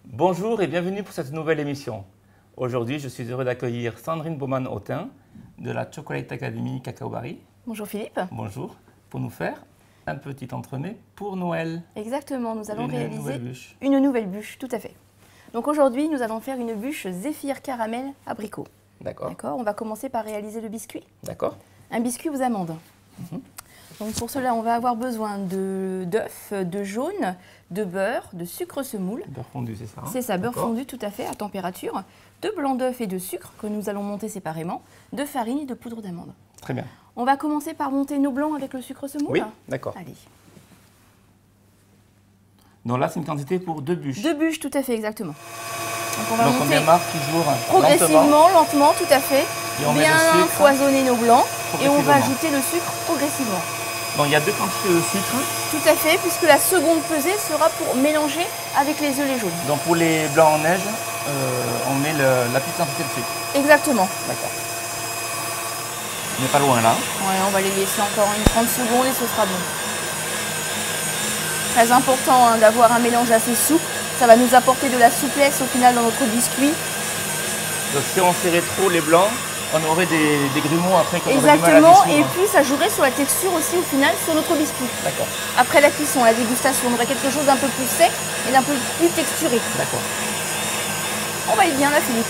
Bonjour et bienvenue pour cette nouvelle émission. Aujourd'hui, je suis heureux d'accueillir Sandrine Baumann-Autin de la Chocolate Academy Cacao Barry. Bonjour Philippe. Bonjour, pour nous faire un petit entremets pour Noël. Exactement, nous allons réaliser bûche. Une nouvelle bûche, tout à fait. Donc aujourd'hui, nous allons faire une bûche zéphyr caramel abricot. D'accord. D'accord, on va commencer par réaliser le biscuit. D'accord. Un biscuit aux amandes. Donc pour cela, on va avoir besoin d'œufs, de jaune, de beurre, de sucre semoule. Beurre fondu, c'est ça hein? C'est ça, beurre fondu tout à fait, à température. De blanc d'œuf et de sucre que nous allons monter séparément. De farine et de poudre d'amande. Très bien. On va commencer par monter nos blancs avec le sucre semoule. Oui, d'accord. Allez. Donc là, c'est une quantité pour 2 bûches. 2 bûches, tout à fait, exactement. Donc on va monter on démarre toujours progressivement, lentement, tout à fait. Et on met bien le sucre foisonner nos blancs et on va progressivement. ajouter le sucre progressivement. Donc il y a 2 quantités de sucre. Tout à fait, puisque la seconde pesée sera pour mélanger avec les œufs les jaunes. Donc pour les blancs en neige, on met la petite quantité de sucre. Exactement. D'accord. On n'est pas loin là. Ouais, on va les laisser encore une 30 secondes et ce sera bon. Très important hein, d'avoir un mélange assez souple. Ça va nous apporter de la souplesse au final dans notre biscuit. Donc si on serrait trop les blancs, on aurait des grumeaux après qu'on aurait du mal à Exactement, dissoudre. et puis ça jouerait sur la texture aussi au final sur notre biscuit. D'accord. Après la cuisson, la dégustation, on aurait quelque chose d'un peu plus sec et d'un peu plus texturé. D'accord. On va y bien là, Philippe.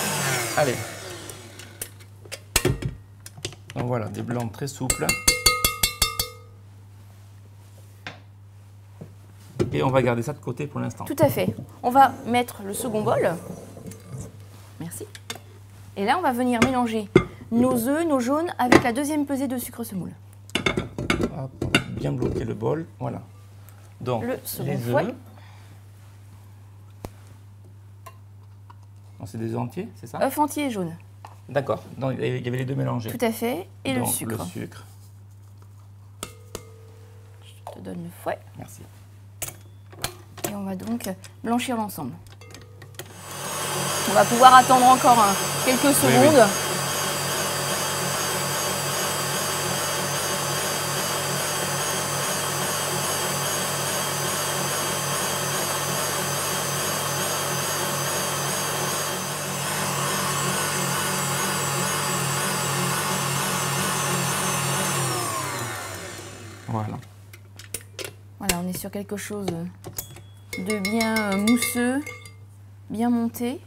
Allez. Donc voilà, des blancs très souples. Et on va garder ça de côté pour l'instant. Tout à fait. On va mettre le second bol. Merci. Et là, on va venir mélanger nos œufs, nos jaunes, avec la deuxième pesée de sucre semoule. Hop, on va bien bloquer le bol. Voilà. Donc, Le second les fouet. œufs. C'est des œufs entiers, c'est ça? œufs entiers et jaunes. D'accord. Donc, il y avait les deux mélangés. Tout à fait. Et donc, le sucre. Le sucre. Je te donne le fouet. Merci. Et on va donc blanchir l'ensemble. On va pouvoir attendre encore quelques secondes. Oui. Voilà. Voilà, on est sur quelque chose de bien mousseux, bien monté.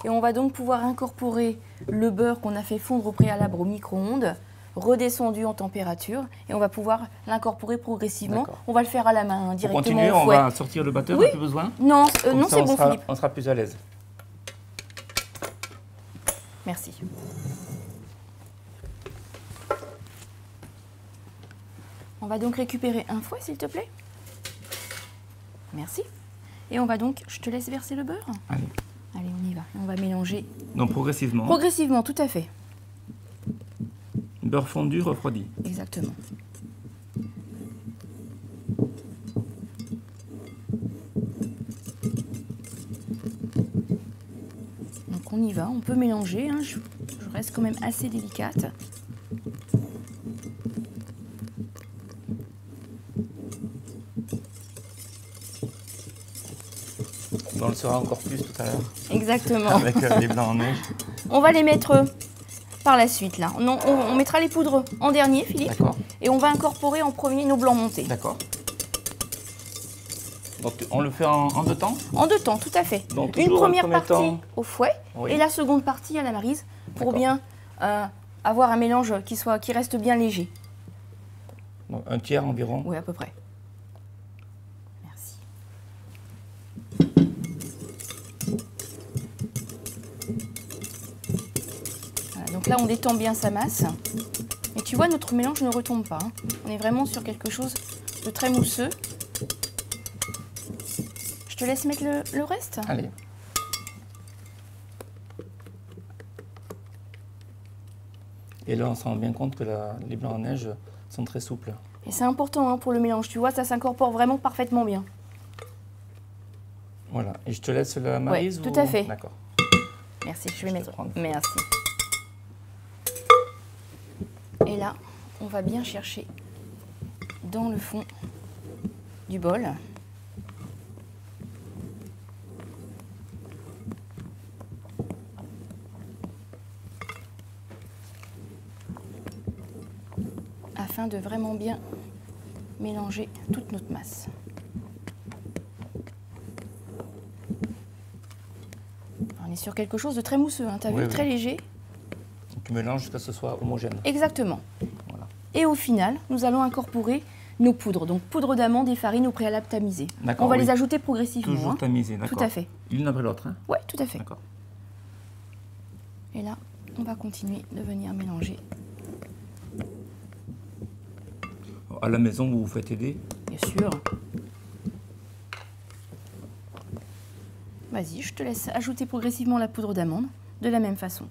Et on va donc pouvoir incorporer le beurre qu'on a fait fondre au préalable au micro-ondes, redescendu en température, et on va pouvoir l'incorporer progressivement. On va le faire à la main, directement Pour continuer, au fouet. on va sortir le batteur, Oui. on n'a plus besoin. Non, Comme non ça, c'est bon Philippe. On sera plus à l'aise. Merci. On va donc récupérer un fouet, s'il te plaît. Merci. Et on va donc, je te laisse verser le beurre. Allez. Allez, on y va. On va mélanger. Donc progressivement. Progressivement, tout à fait. Beurre fondu, refroidi. Exactement. Donc on y va, on peut mélanger. Hein. Je reste quand même assez délicate. On le saura encore plus tout à l'heure. Exactement. Avec les blancs en neige. On va les mettre par la suite là. On mettra les poudres en dernier, Philippe. D'accord. Et on va incorporer en premier nos blancs montés. D'accord. Donc on le fait en 2 temps? En 2 temps, tout à fait. Donc, une toujours première un premier partie temps. au fouet Oui. et la seconde partie à la maryse pour bien avoir un mélange qui reste bien léger. Donc, un tiers environ. Oui, à peu près. Merci. Voilà, donc là, on détend bien sa masse. Et tu vois, notre mélange ne retombe pas. Hein. On est vraiment sur quelque chose de très mousseux. Je te laisse mettre le reste. Allez. Et là, on se rend bien compte que les blancs en neige sont très souples. Et c'est important hein, pour le mélange. Tu vois, ça s'incorpore vraiment parfaitement bien. Voilà. Et je te laisse la maryse tout à fait. D'accord. Merci, je vais mettre. prendre. Merci. Et là, on va bien chercher dans le fond du bol. Afin de vraiment bien mélanger toute notre masse. On est sur quelque chose de très mousseux, hein, tu as vu, très léger. Tu mélanges jusqu'à ce que ce soit homogène. Exactement. Voilà. Et au final, nous allons incorporer nos poudres, donc poudre d'amande et farine au préalable tamisée. On va les ajouter progressivement. Toujours tamisées, d'accord. Tout à fait. L'une après l'autre. Hein. Oui, tout à fait. D'accord. Et là, on va continuer de venir mélanger. À la maison, vous vous faites aider? Bien sûr. Vas-y, je te laisse ajouter progressivement la poudre d'amande de la même façon.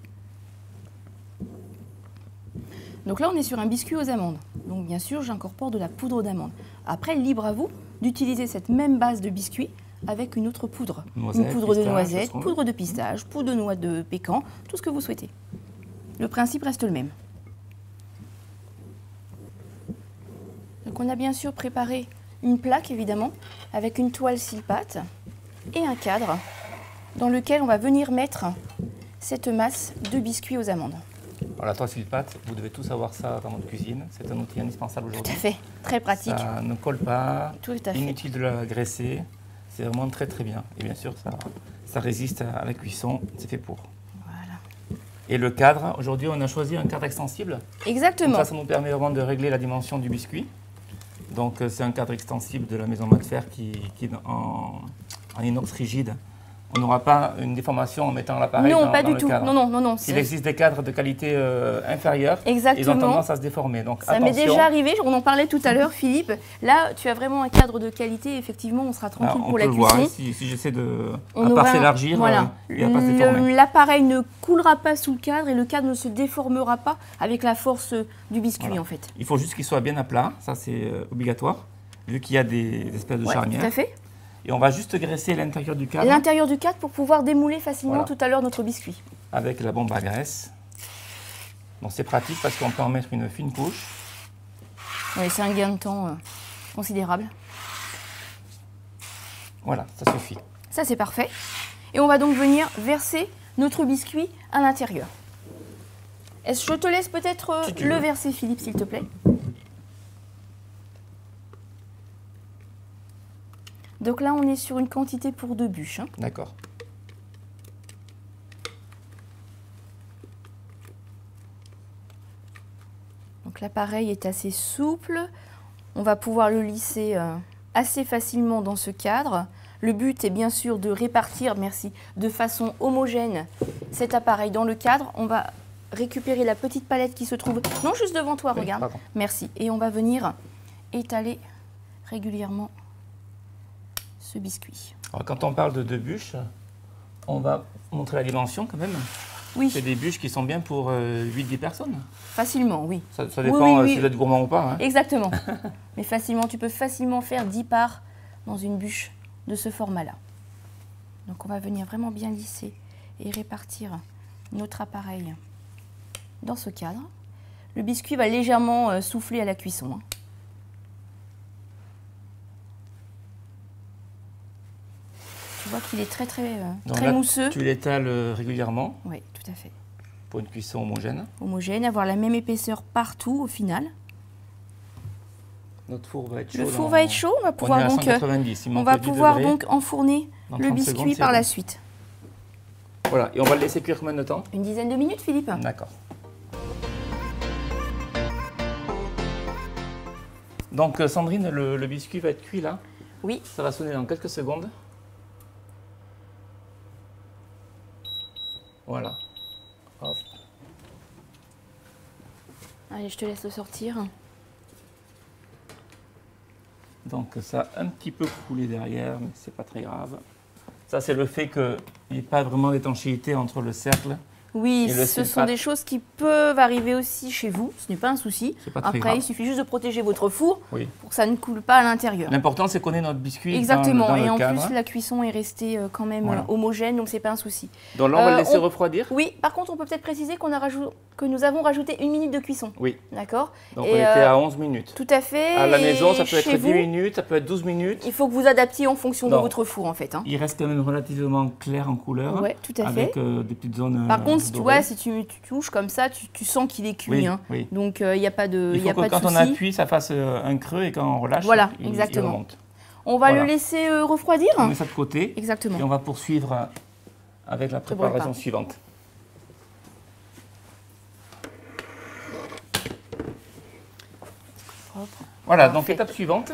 Donc là, on est sur un biscuit aux amandes. Donc bien sûr, j'incorpore de la poudre d'amande. Après, libre à vous d'utiliser cette même base de biscuit avec une autre poudre. Noisette, une poudre de pistache, noisette, poudre de pistache, poudre de noix de pécan, tout ce que vous souhaitez. Le principe reste le même. Donc on a bien sûr préparé une plaque, évidemment, avec une toile sile-pâte et un cadre dans lequel on va venir mettre cette masse de biscuits aux amandes. Alors, la toile sile-pâte, vous devez tous avoir ça dans votre cuisine. C'est un outil indispensable Tout aujourd'hui. à fait, très pratique. Ça ne colle pas, Tout à fait. inutile de la graisser. C'est vraiment très très bien. Et bien sûr, ça résiste à la cuisson. C'est fait pour. Voilà. Et le cadre, aujourd'hui, on a choisi un cadre extensible. Exactement. Ça nous permet vraiment de régler la dimension du biscuit. Donc, c'est un cadre extensible de la maison Mat Fer qui est en inox rigide. On n'aura pas une déformation en mettant l'appareil dans, pas dans du le tout. cadre. Non. Il existe des cadres de qualité inférieure. Exactement. Ils ont tendance à se déformer. Donc, ça m'est déjà arrivé, on en parlait tout à l'heure, Philippe. Là, tu as vraiment un cadre de qualité. Effectivement, on sera tranquille pour la cuisson. On peut le voir. Si j'essaie de s'élargir, voilà. il ne va pas se déformer. L'appareil ne coulera pas sous le cadre et le cadre ne se déformera pas avec la force du biscuit, en fait. Il faut juste qu'il soit bien à plat. Ça, c'est obligatoire, vu qu'il y a des espèces de charnières. Tout à fait. Et on va juste graisser l'intérieur du cadre. L'intérieur du cadre pour pouvoir démouler facilement tout à l'heure notre biscuit. Avec la bombe à graisse. Donc c'est pratique parce qu'on peut en mettre une fine couche. Oui, c'est un gain de temps considérable. Voilà, ça suffit. Ça, c'est parfait. Et on va donc venir verser notre biscuit à l'intérieur. Est-ce que je te laisse peut-être le verser, Philippe, s'il te plaît? Donc là, on est sur une quantité pour 2 bûches. Hein. D'accord. Donc l'appareil est assez souple. On va pouvoir le lisser assez facilement dans ce cadre. Le but est bien sûr de répartir, de façon homogène cet appareil dans le cadre. On va récupérer la petite palette qui se trouve... Non, juste devant toi, regarde. Pardon. Merci. Et on va venir étaler régulièrement ce biscuit. Alors, quand on parle de 2 bûches, on va montrer la dimension quand même. Oui. C'est des bûches qui sont bien pour 8-10 personnes. Facilement, oui. Ça dépend si vous êtes gourmand ou pas. Hein. Exactement. Mais facilement, tu peux facilement faire 10 parts dans une bûche de ce format-là. Donc on va venir vraiment bien lisser et répartir notre appareil dans ce cadre. Le biscuit va légèrement souffler à la cuisson. Hein. Tu vois qu'il est très mousseux. Tu l'étales régulièrement. Oui, tout à fait. Pour une cuisson homogène. Homogène, avoir la même épaisseur partout au final. Notre four va être chaud. Le four va être chaud, on va pouvoir donc, 190, on va pouvoir donc enfourner le biscuit par la suite. Voilà, et on va le laisser cuire combien de temps? Une dizaine de minutes, Philippe. D'accord. Donc Sandrine, le biscuit va être cuit là? Oui. Ça va sonner dans quelques secondes. Voilà. Hop. Allez, je te laisse le sortir. Donc ça a un petit peu coulé derrière, mais c'est pas très grave. Ça, c'est le fait qu'il n'y ait pas vraiment d'étanchéité entre le cercle Oui, Et le ce sont sulfate. des choses qui peuvent arriver aussi chez vous, ce n'est pas un souci. C'est pas très Après, grave. il suffit juste de protéger votre four Oui. pour que ça ne coule pas à l'intérieur. L'important, c'est qu'on ait notre biscuit Exactement, dans et le en cadre. plus, la cuisson est restée quand même Voilà. homogène, donc c'est pas un souci. Donc là, on va le laisser on- refroidir. Oui, par contre, on peut peut-être préciser que nous avons rajouté 1 minute de cuisson. Oui. D'accord. Donc Et, on était à 11 minutes. Tout à fait. À la maison, ça Et peut être chez 10 vous, minutes, ça peut être 12 minutes. il faut que vous adaptiez en fonction de Non. votre four, en fait. Hein. Il reste quand même relativement clair en couleur. Ouais, tout à avec fait. des petites zones Par contre, si tu dorées. vois, si tu touches comme ça, tu sens qu'il est cuit. Oui, Hein. oui. Donc, il n'y a pas de, Il y a faut pas que de quand on souci. appuie, ça fasse un creux et quand on relâche, Voilà, il exactement. remonte. On va Voilà. le laisser refroidir. On met ça de côté Exactement. et on va poursuivre avec la brûle préparation pas. suivante. Propre. Voilà, donc Parfait. étape suivante.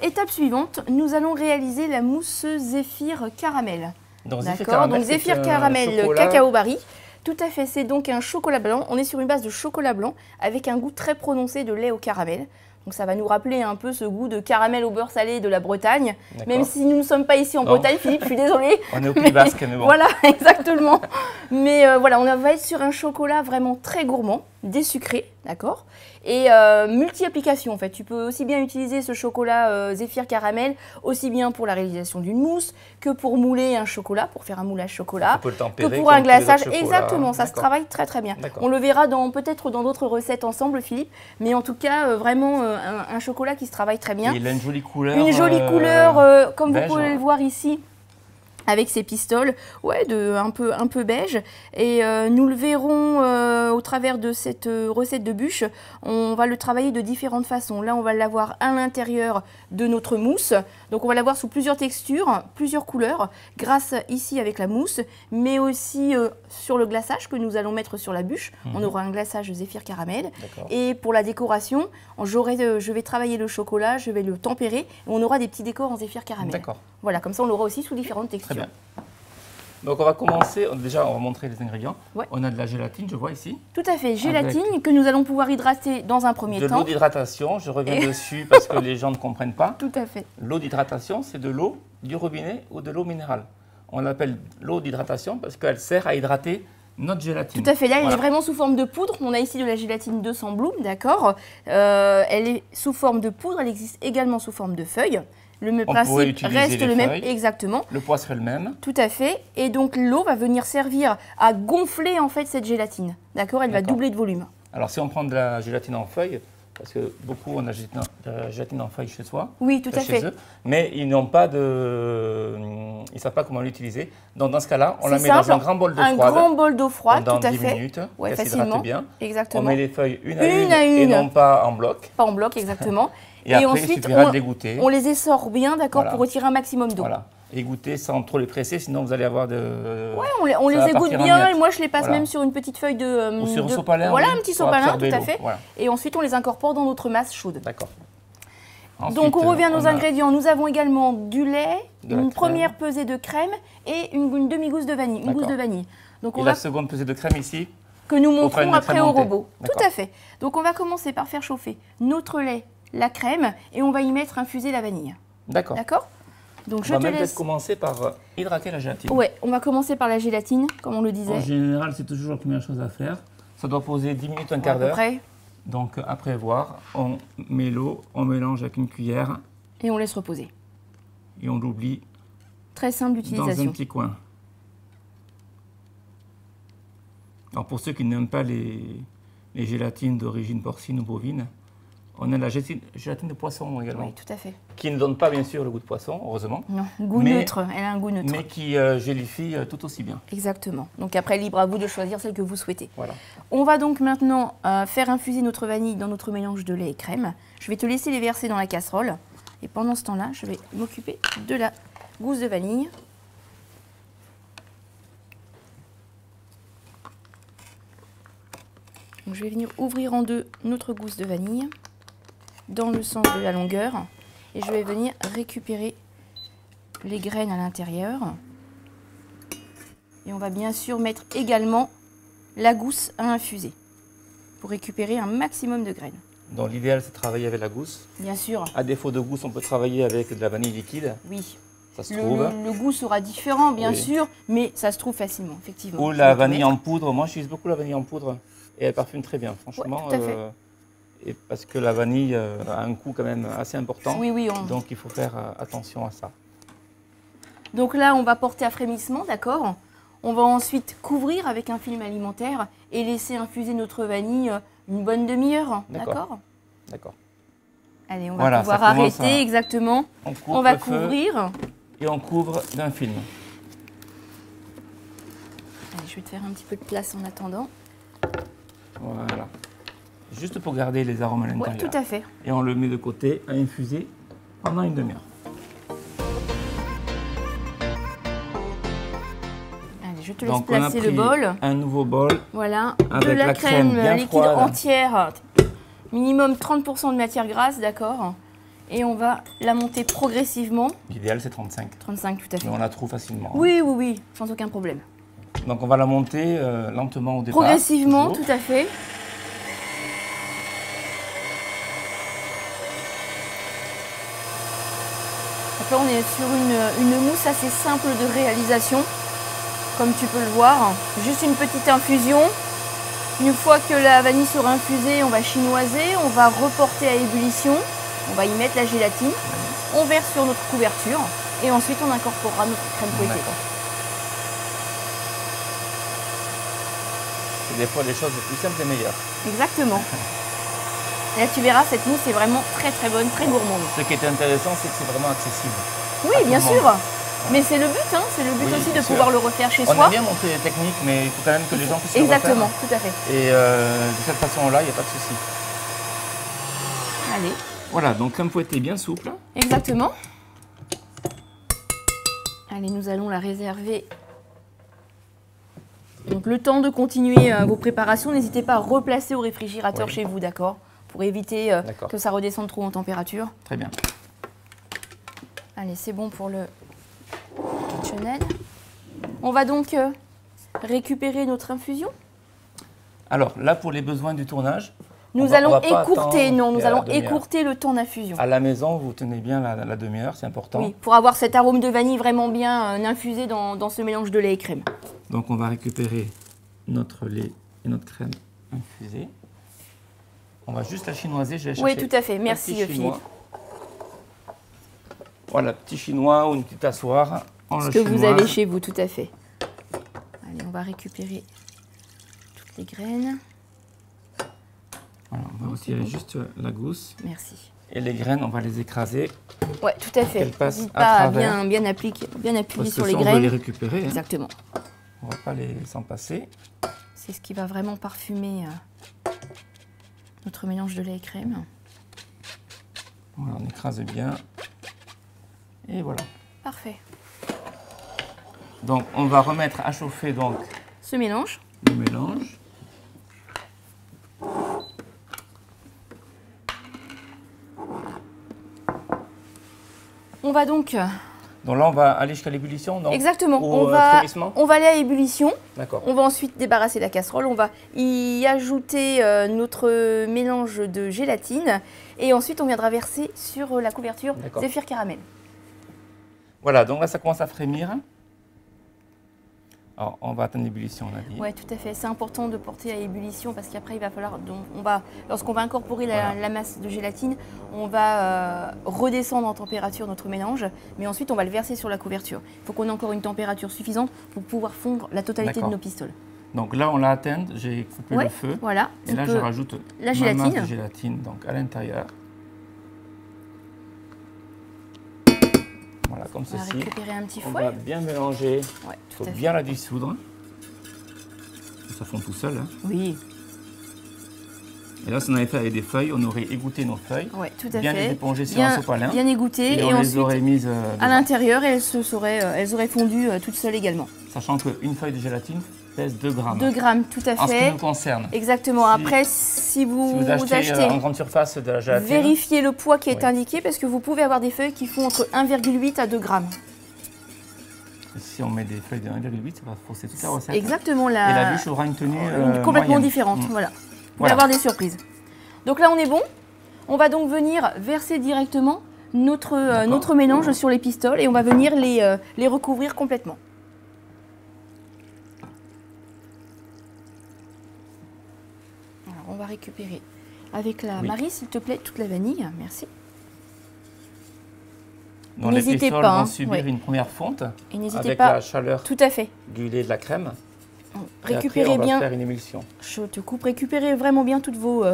Étape suivante, nous allons réaliser la mousse zéphyr caramel. Donc D'accord, donc c'est zéphyr un caramel chocolat- cacao barry. Tout à fait, c'est donc un chocolat blanc. On est sur une base de chocolat blanc avec un goût très prononcé de lait au caramel. Donc ça va nous rappeler un peu ce goût de caramel au beurre salé de la Bretagne. D'accord. Même si nous ne sommes pas ici en Non. Bretagne, Philippe, je suis désolée. On est au Pays Basque, mais bon. Voilà, exactement. Mais voilà, on va être sur un chocolat vraiment très gourmand, désucré, d'accord, et multi-application en fait. Tu peux aussi bien utiliser ce chocolat zéphyr caramel, aussi bien pour la réalisation d'une mousse que pour mouler un chocolat, pour faire un moulage chocolat. On peut le Que tempérer pour comme un tous les autres glaçage, chocolats. exactement, ça se D'accord. travaille très très bien. D'accord. On le verra peut-être dans d'autres recettes ensemble, Philippe, mais en tout cas, vraiment un chocolat qui se travaille très bien. Et il a une jolie couleur. Une jolie couleur, comme beige, vous pouvez hein. le voir ici, avec ses pistoles, ouais, un peu beige. Et nous le verrons au travers de cette recette de bûche. On va le travailler de différentes façons. Là, on va l'avoir à l'intérieur de notre mousse. Donc, on va l'avoir sous plusieurs textures, plusieurs couleurs, grâce ici avec la mousse, mais aussi sur le glaçage que nous allons mettre sur la bûche. On aura un glaçage zéphyr caramel. D'accord. Et pour la décoration, je vais travailler le chocolat, je vais le tempérer, et on aura des petits décors en zéphyr caramel. D'accord. Voilà, comme ça on l'aura aussi sous différentes Très textures. bien. Donc on va commencer, déjà on va montrer les ingrédients. Ouais. On a de la gélatine, je vois ici. Tout à fait, gélatine que nous allons pouvoir hydrater dans un premier De temps. l'eau d'hydratation, je reviens Et- dessus parce que les gens ne comprennent pas. Tout à fait. L'eau d'hydratation, c'est de l'eau du robinet ou de l'eau minérale. On l'appelle l'eau d'hydratation parce qu'elle sert à hydrater notre gélatine. Tout à fait, là elle Voilà. est vraiment sous forme de poudre. On a ici de la gélatine 200 Bloom, d'accord. Elle est sous forme de poudre, elle existe également sous forme de feuilles. Le pourrait principe utiliser reste les le même, feuilles. exactement. Le poids serait le même. Tout à fait. Et donc l'eau va venir servir à gonfler en fait cette gélatine, d'accord. Elle va D'accord. doubler de volume. Alors si on prend de la gélatine en feuille, parce que beaucoup on a de la gélatine en feuille chez soi, Oui, tout à chez fait. eux, mais ils n'ont pas de, ils savent pas comment l'utiliser. Donc dans ce cas-là, on la C'est met dans simple, un grand bol d'eau Un froide grand bol d'eau froide, pendant tout à 10 fait. minutes, Ouais, qu'elle s'hydrate facilement. bien. On Exactement. met les feuilles une Une à à une et une. non pas en bloc. Pas en bloc, exactement. Et après, il ensuite, suffira de les goûter. on les essore bien, d'accord, Voilà. pour retirer un maximum d'eau. Voilà. Et goûter sans trop les presser, sinon vous allez avoir de. Ouais, on les Ça va égoutte partir en bien miettes. et moi je les passe Voilà. même sur une petite feuille de. Ou sur un de- sopalin. Voilà, oui, un petit pour sopalin, tout absorber à l'eau. fait. Voilà. Et ensuite on les incorpore dans notre masse chaude. D'accord. Donc on revient à nos on a ingrédients. Nous avons également du lait, de la une crème. première pesée de crème et une demi-gousse de vanille. Une gousse D'accord. de vanille. Donc Et on la va seconde pesée de crème ici. que nous Pour faire montrons une après crème au montée. robot. Tout D'accord. à fait. Donc on va commencer par faire chauffer notre lait, la crème et on va y mettre infuser la vanille. D'accord. D'accord. Donc On je va te même laisse. peut-être commencer par hydrater la gélatine. Ouais, on va commencer par la gélatine, comme on le disait. En général, c'est toujours la première chose à faire. Ça doit poser 10 minutes, un quart À peu d'heure. près. Donc après voir, on met l'eau, on mélange avec une cuillère Et on laisse reposer. et on l'oublie Très simple dans un d'utilisation. petit coin. Alors pour ceux qui n'aiment pas les gélatines d'origine porcine ou bovine, on a la gélatine de poisson également, Oui, tout à fait. qui ne donne pas bien sûr le goût de poisson, heureusement, Non, goût Mais- neutre. Elle a un goût neutre. mais qui gélifie tout aussi bien. Exactement. Donc après, libre à vous de choisir celle que vous souhaitez. Voilà. On va donc maintenant faire infuser notre vanille dans notre mélange de lait et crème. Je vais te laisser les verser dans la casserole. Et pendant ce temps-là, je vais m'occuper de la gousse de vanille. Donc, je vais venir ouvrir en deux notre gousse de vanille dans le sens de la longueur. Et je vais venir récupérer les graines à l'intérieur. Et on va bien sûr mettre également la gousse à infuser pour récupérer un maximum de graines. Donc l'idéal c'est de travailler avec la gousse. Bien sûr, À défaut de gousse, on peut travailler avec de la vanille liquide. oui. Ça se trouve. Le goût sera différent, bien Oui. sûr, mais ça se trouve facilement, effectivement. Ou Je la vais te vanille mettre. en poudre. Moi, j'utilise beaucoup la vanille en poudre et elle parfume très bien, franchement. tout à fait. Et parce que la vanille a un coût quand même assez important. Oui, oui. Donc, il faut faire attention à ça. Donc là, on va porter à frémissement, d'accord? On va ensuite couvrir avec un film alimentaire et laisser infuser notre vanille une bonne demi-heure, D'accord. d'accord? D'accord. Allez, on va Voilà, pouvoir ça commence arrêter, à- exactement. On coupe On va le feu couvrir. et on couvre d'un film. Allez, je vais te faire un petit peu de place en attendant. Voilà. Juste pour garder les arômes à Oui, l'intérieur. tout à fait. Et on le met de côté à infuser pendant une demi-heure. Allez, je te laisse Donc, on a placer le pris bol. un nouveau bol. Voilà, Avec de la la crème crème bien liquide froide. entière, minimum 30% de matière grasse, d'accord? Et on va la monter progressivement. L'idéal, c'est 35. 35, tout à fait. Mais on la trouve facilement. Oui, oui, oui, sans aucun problème. Donc, on va la monter lentement au départ. Progressivement, toujours. tout à fait. Donc là, on est sur une mousse assez simple de réalisation, comme tu peux le voir. Juste une petite infusion. Une fois que la vanille sera infusée, on va chinoiser, on va reporter à ébullition, on va y mettre la gélatine, on verse sur notre couverture et ensuite on incorporera notre crème fouettée. D'accord. C'est des fois les choses les plus simples et meilleures. Exactement. Et là, tu verras, cette mousse est vraiment très très bonne, très gourmande. Ce qui est intéressant, c'est que c'est vraiment accessible. Oui, à tout bien le monde. sûr. Mais c'est le but, hein. C'est le but Oui, aussi de bien sûr. pouvoir le refaire chez On soi. aime bien montrer les techniques, mais il faut quand même que les gens puissent le Exactement, refaire. tout à fait. Et de cette façon-là, il n'y a pas de souci. Allez, Voilà, donc crème fouettée bien souple. exactement. Allez, nous allons la réserver. Donc le temps de continuer vos préparations, n'hésitez pas à replacer au réfrigérateur Oui. chez vous, d'accord? Pour éviter D'accord. que ça redescende trop en température. Très bien. Allez, c'est bon pour le KitchenAid. On va donc récupérer notre infusion. Alors là, pour les besoins du tournage, Nous on va allons pas écourter, attendre non, nous la allons demi-heure. écourter le temps d'infusion. À la maison, vous tenez bien la demi-heure, c'est important. Oui, pour avoir cet arôme de vanille vraiment bien infusé dans ce mélange de lait et crème. Donc on va récupérer notre lait et notre crème infusée. On va juste la chinoiser. Je vais Oui, chercher tout à fait. un Merci, petit Philippe. chinois. Voilà, petit chinois ou une petite passoire. On Ce le que vous chinoise. avez chez vous, tout à fait. Allez, on va récupérer toutes les graines. Voilà, on va retirer juste la gousse. Merci. Et les graines, on va les écraser. Ouais, tout à fait. Qu'elles passent N'hésite à pas à travers. bien appuyer Parce sur que les ça, on veut graines. les récupérer. Hein. Exactement. On ne va pas les s'en passer. C'est ce qui va vraiment parfumer notre mélange de lait et crème. Voilà, on écrase bien. Et voilà. Parfait. Donc, on va remettre à chauffer donc, Ce mélange. le mélange. On va donc... Donc là, on va aller jusqu'à l'ébullition. Donc, Exactement. Au On frémissement. va aller à ébullition. D'accord. On va ensuite débarrasser la casserole. On va y ajouter notre mélange de gélatine. Et ensuite, on viendra verser sur la couverture D'accord. Zéphyr Caramel. Voilà, donc là, ça commence à frémir. Alors, on va atteindre l'ébullition, on a dit. Oui, tout à fait. C'est important de porter à ébullition parce qu'après, il va falloir. Donc, lorsqu'on va incorporer Voilà. la masse de gélatine, on va redescendre en température notre mélange, mais ensuite, on va le verser sur la couverture. Il faut qu'on ait encore une température suffisante pour pouvoir fondre la totalité de D'accord. nos pistoles. Donc là, on l'a atteinte, j'ai coupé Ouais, le feu. Voilà. Et là, Donc, je rajoute la ma gélatine. masse de gélatine donc, à l'intérieur. Voilà, comme On va ceci. récupérer un petit On fouet. va bien mélanger. Ouais, Il tout faut à fait. bien la dissoudre. Ça fond tout seul. Hein. Oui, Et là, si on avait fait avec des feuilles, on aurait égoutté nos feuilles. ouais, tout à Bien fait. les éponger sur un sopalin. bien égoutter Et et, on les ensuite aurait mises à dedans. l'intérieur elles auraient fondu toutes seules également. Sachant qu'une feuille de gélatine pèse 2 grammes. 2 grammes, tout à En ce qui fait. nous concerne. Exactement. Si- Après, si vous, Si vous achetez achetez, en grande surface de la gélatine, vérifiez le poids qui est Oui. indiqué parce que vous pouvez avoir des feuilles qui font entre 1,8 à 2 grammes. si on met des feuilles de 1,8, ça va fausser toute la recette. Exactement. Et la bûche aura une tenue complètement moyenne. différente. Mm. Voilà. Vous pouvez Voilà. avoir des surprises. Donc là, on est bon. On va donc venir verser directement notre mélange sur les pistoles et on va venir les recouvrir complètement. Alors, on va récupérer avec la Marie, s'il te plaît, toute la vanille. Merci. Donc les pistoles vont subir une première fonte et n'hésitez avec pas, la chaleur tout à fait, du lait et de la crème. Récupérez et après, on bien. va faire une émulsion. Je te coupe. Récupérez vraiment bien toutes vos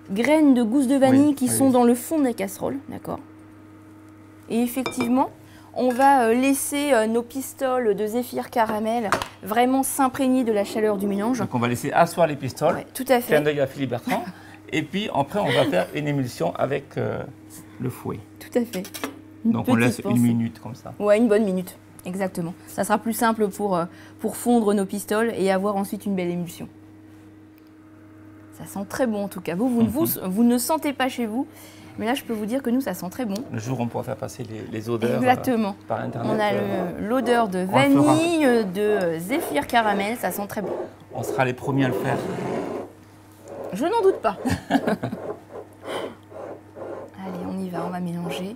graines de gousse de vanille qui sont dans le fond de la casserole, d'accord. Et effectivement, on va laisser nos pistoles de zéphyr caramel vraiment s'imprégner de la chaleur du mélange. Donc on va laisser asseoir les pistoles. Ouais, tout à fait. Clin d'œil à Philippe Bertrand. Et puis après, on va faire une émulsion avec le fouet. Tout à fait. Donc on laisse une minute comme ça. Ouais, une bonne minute. Exactement. Ça sera plus simple pour fondre nos pistoles et avoir ensuite une belle émulsion. Ça sent très bon en tout cas. Vous ne sentez pas chez vous, mais là je peux vous dire que nous ça sent très bon. Le jour où on pourra faire passer les odeurs par internet. On a l'odeur de vanille, de zéphyr caramel, ça sent très bon. On sera les premiers à le faire. Je n'en doute pas. Allez, on y va, on va mélanger.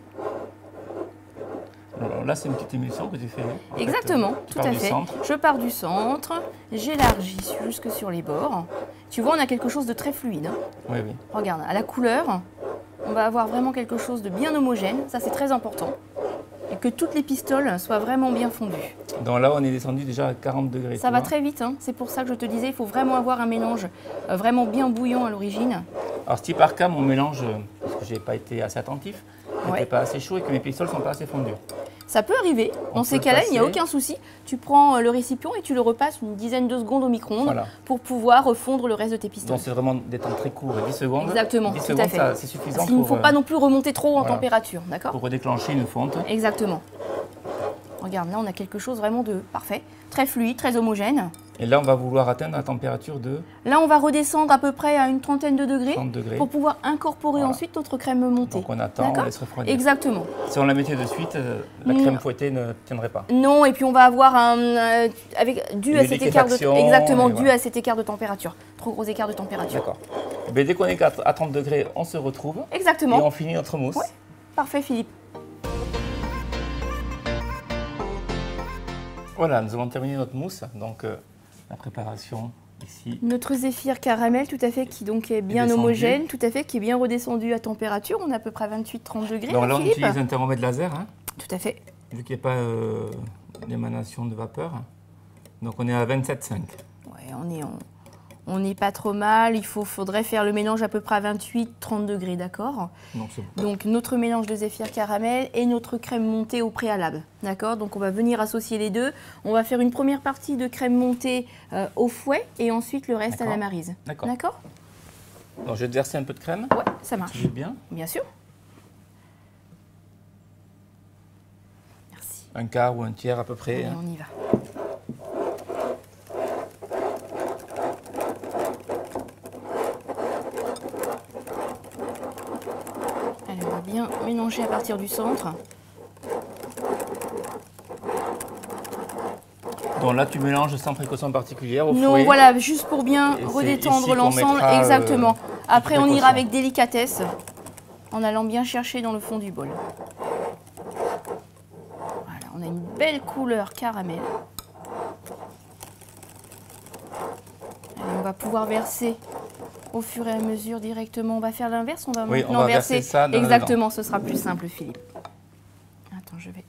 Alors là, c'est une petite émulsion que tu fais. Exactement, tout à fait. Je pars du centre, j'élargis jusque sur les bords. Tu vois, on a quelque chose de très fluide. Hein. Oui, oui. Regarde, à la couleur, on va avoir vraiment quelque chose de bien homogène. Ça, c'est très important. Et que toutes les pistoles soient vraiment bien fondues. Donc là, on est descendu déjà à 40 degrés. Ça va très vite. Hein. C'est pour ça que je te disais, il faut vraiment avoir un mélange vraiment bien bouillant à l'origine. Alors, si par cas, mon mélange, parce que je n'ai pas été assez attentif, n'était pas assez chaud et que mes pistoles ne sont pas assez fondues. Ça peut arriver. Dans ces cas-là, il n'y a aucun souci. Tu prends le récipient et tu le repasses une dizaine de secondes au micro-ondes pour pouvoir fondre le reste de tes pistoles. Donc c'est vraiment des temps très courts, 10 secondes. Exactement, 10 tout secondes, à fait. C'est suffisant Parce qu'il ne faut pas non plus remonter trop en température, d'accord? Pour redéclencher une fonte. Exactement. Regarde, là on a quelque chose vraiment de parfait, très fluide, très homogène. Et là on va vouloir atteindre la température de... Là on va redescendre à peu près à une trentaine de degrés, 30 degrés. Pour pouvoir incorporer ensuite notre crème montée. Donc on attend, on laisse refroidir. Exactement. Si on la mettait de suite, la crème fouettée ne tiendrait pas. Non, et puis on va avoir dû à cet écart de température. Trop gros écart de température. D'accord. Dès qu'on est à 30 degrés, on se retrouve. Exactement. Et on finit notre mousse. Ouais. Parfait Philippe. Voilà, nous avons terminé notre mousse, donc la préparation ici. Notre zéphyr caramel, tout à fait, qui donc est bien homogène, tout à fait, qui est bien redescendu à température. On a à peu près 28-30 degrés. Donc là, on Philippe, utilise un thermomètre laser, hein, tout à fait. Vu qu'il n'y a pas d'émanation de vapeur. Donc on est à 27,5. Ouais, on n'est pas trop mal. Il faudrait faire le mélange à peu près à 28-30 degrés, d'accord? Donc notre mélange de zéphyr caramel et notre crème montée au préalable, d'accord? Donc on va venir associer les deux. On va faire une première partie de crème montée au fouet et ensuite le reste à la maryse. D'accord. D'accord? Donc je vais te verser un peu de crème. Ouais, ça marche. C'est bien. Bien sûr. Merci. Un quart ou un tiers à peu près. Allez, on y va. Bien mélanger à partir du centre. Donc là, tu mélanges sans précaution particulière au fouet. Non, voilà, juste pour bien redétendre l'ensemble. Exactement. Après, on ira avec délicatesse, en allant bien chercher dans le fond du bol. Voilà, on a une belle couleur caramel. Allez, on va pouvoir verser au fur et à mesure directement. On va faire l'inverse, on va verser ça dans exactement, ce sera plus simple Philippe. Attends, je vais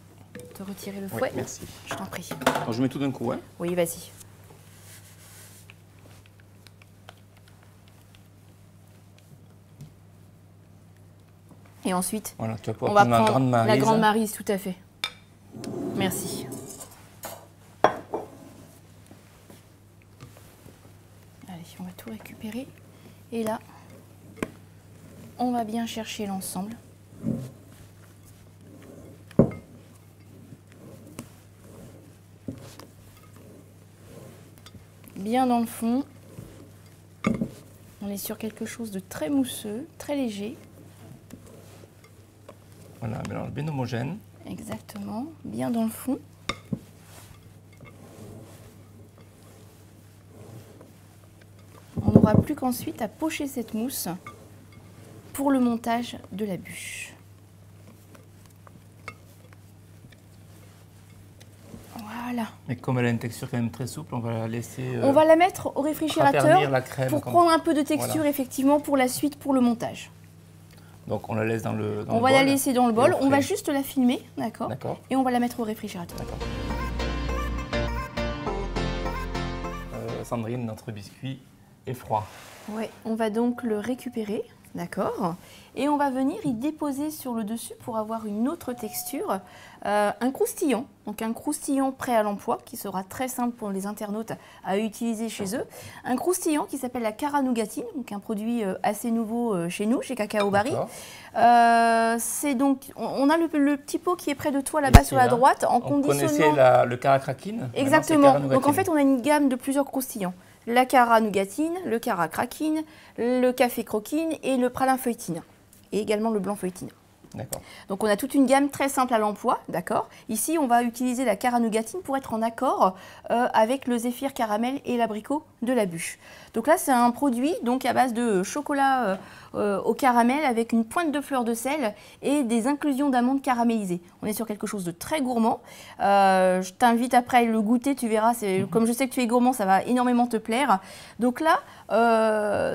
te retirer le fouet. Merci. Je t'en prie. Donc je mets tout d'un coup, hein? Oui, vas-y. Et ensuite, voilà, tu vas on va prendre la grande maryse, tout à fait. Merci. Allez, on va tout récupérer. Et là, on va bien chercher l'ensemble. Bien dans le fond. On est sur quelque chose de très mousseux, très léger. Voilà, un mélange bien homogène. Exactement, bien dans le fond. On n'aura plus qu'ensuite à pocher cette mousse pour le montage de la bûche. Mais comme elle a une texture quand même très souple, on va la laisser on va la mettre au réfrigérateur la crème, pour prendre un peu de texture effectivement pour la suite, pour le montage. Donc on la laisse dans le On va la laisser dans le bol, on va juste la filmer, d'accord. Et on va la mettre au réfrigérateur. Sandrine, notre biscuit est froid. Oui, on va donc le récupérer, d'accord. Et on va venir y déposer sur le dessus pour avoir une autre texture, un croustillant. Donc un croustillant prêt à l'emploi qui sera très simple pour les internautes à utiliser chez eux. Un croustillant qui s'appelle la Cara Nougatine, donc un produit assez nouveau chez nous, chez Cacao Barry. C'est donc, on a le petit pot qui est près de toi là-bas sur la droite en conditionnant. Vous connaissez le Cara Craquine? Exactement. Donc en fait, on a une gamme de plusieurs croustillants. La Cara Nougatine, le Cara Craquine, le Café Croquine et le Pralin Feuilletine. Et également le Blanc Feuilletine. D'accord. Donc on a toute une gamme très simple à l'emploi, d'accord. Ici, on va utiliser la Cara Nougatine pour être en accord avec le zéphyr caramel et l'abricot de la bûche. Donc là, c'est un produit donc à base de chocolat au caramel avec une pointe de fleur de sel et des inclusions d'amandes caramélisées. On est sur quelque chose de très gourmand. Je t'invite après à le goûter, tu verras. Comme je sais que tu es gourmand, ça va énormément te plaire. Donc là,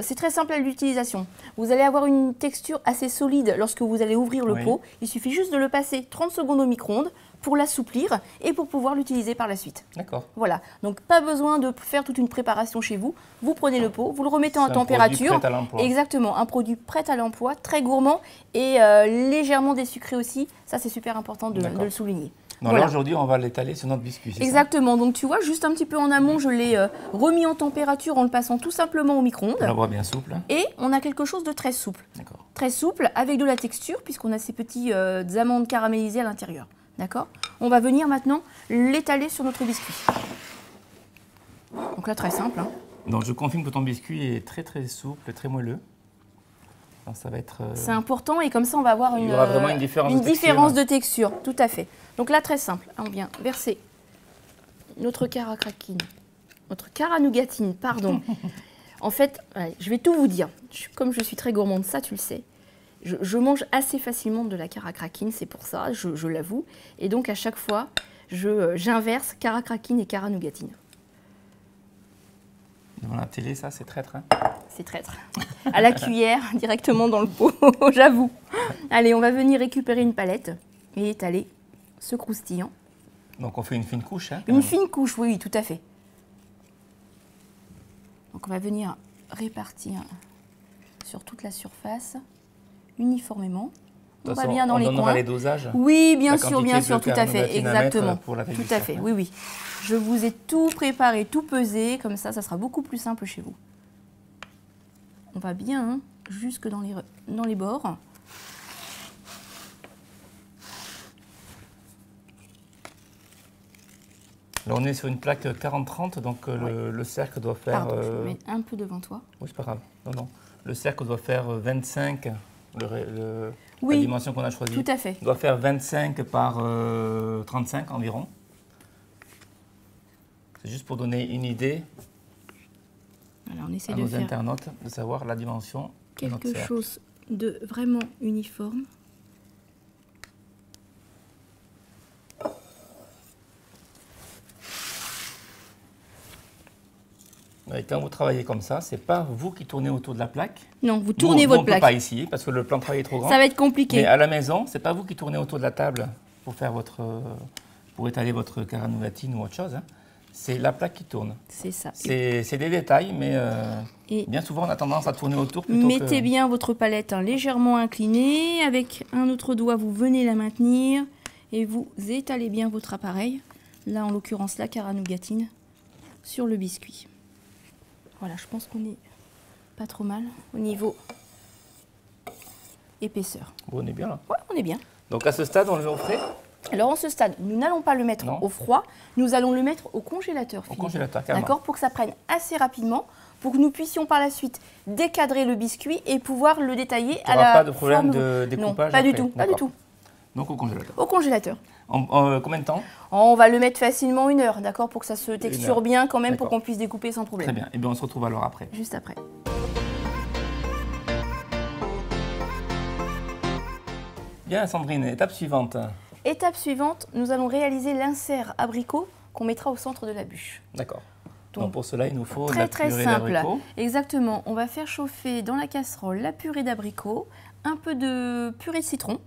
c'est très simple à l'utilisation. Vous allez avoir une texture assez solide lorsque vous allez ouvrir le pot. Il suffit juste de le passer 30 secondes au micro-ondes pour l'assouplir et pour pouvoir l'utiliser par la suite. D'accord. Voilà, donc pas besoin de faire toute une préparation chez vous. Vous prenez le pot, vous le remettez en température. Prêt à l'emploi. Exactement, un produit prêt à l'emploi, très gourmand et légèrement désucré aussi. Ça, c'est super important de le souligner. Donc là, aujourd'hui, on va l'étaler sur notre biscuit. Exactement, donc tu vois, juste un petit peu en amont, je l'ai remis en température en le passant tout simplement au micro-ondes. On la voit bien souple. Et on a quelque chose de très souple. D'accord. Très souple, avec de la texture, puisqu'on a ces petits amandes caramélisées à l'intérieur. D'accord. On va venir maintenant l'étaler sur notre biscuit. Donc là, très simple. Hein. Donc je confirme que ton biscuit est très très souple, très moelleux. Donc ça va être... C'est important et comme ça, on va avoir il y aura vraiment une différence de texture. Tout à fait. Donc là, très simple. On vient verser notre Cara Craquine, notre Cara Nougatine, pardon. En fait, je vais tout vous dire. Comme je suis très gourmande, ça tu le sais. Je mange assez facilement de la Cara Craquine, c'est pour ça, je l'avoue. Et donc à chaque fois, j'inverse Cara Craquine et Cara Nougatine. Devant la télé, ça, c'est traître. Hein, c'est traître. À la cuillère, directement dans le pot, j'avoue. Allez, on va venir récupérer une palette et étaler ce croustillant. Donc on fait une fine couche. Hein, une fine couche, oui, tout à fait. Donc on va venir répartir sur toute la surface uniformément. On va bien dans les coins. Les dosages. Oui, bien sûr, tout à fait, exactement. Tout à fait, oui, oui. Je vous ai tout préparé, tout pesé, comme ça sera beaucoup plus simple chez vous. On va bien jusque dans les bords. Là, on est sur une plaque 40-30, donc le cercle doit faire... Pardon, je mets un peu devant toi. Oui, c'est pas grave. Non, non. Le cercle doit faire 25, oui, la dimension qu'on a choisie. Tout à fait. Doit faire 25 par 35 environ. C'est juste pour donner une idée alors, on essaie à de nos faire internautes de savoir la dimension de notre cercle. Quelque chose de vraiment uniforme. Et quand vous travaillez comme ça, c'est pas vous qui tournez autour de la plaque. Non, vous tournez votre plaque. On ne peut pas ici parce que le plan de travail est trop grand. Ça va être compliqué. Mais à la maison, c'est pas vous qui tournez autour de la table pour faire pour étaler votre Cara Nougatine ou autre chose. Hein. C'est la plaque qui tourne. C'est ça. C'est des détails, mais bien souvent on a tendance à tourner autour plutôt mettez bien votre palette légèrement inclinée. Avec un autre doigt, vous venez la maintenir et vous étalez bien votre appareil. Là, en l'occurrence, la Cara Nougatine sur le biscuit. Voilà, je pense qu'on est pas trop mal au niveau épaisseur. Bon, on est bien là. Ouais, on est bien. Donc à ce stade, on le met au frais? Alors en ce stade, nous n'allons pas le mettre au froid, nous allons le mettre au congélateur. Au congélateur, carrément. D'accord, pour que ça prenne assez rapidement, pour que nous puissions par la suite décadrer le biscuit et pouvoir le détailler à la forme. Pas de problème de découpage? Non, pas du tout, pas du tout. Donc au congélateur. Au congélateur. Combien de temps? On va le mettre facilement 1 heure, d'accord, pour que ça se texture bien quand même, pour qu'on puisse découper sans problème. Très bien, et bien on se retrouve alors après. Juste après. Bien Sandrine, étape suivante. Étape suivante, nous allons réaliser l'insert abricot qu'on mettra au centre de la bûche. D'accord. Donc pour cela, il nous faut très la très purée simple. d'abricot. Exactement. On va faire chauffer dans la casserole la purée d'abricot, un peu de purée de citron.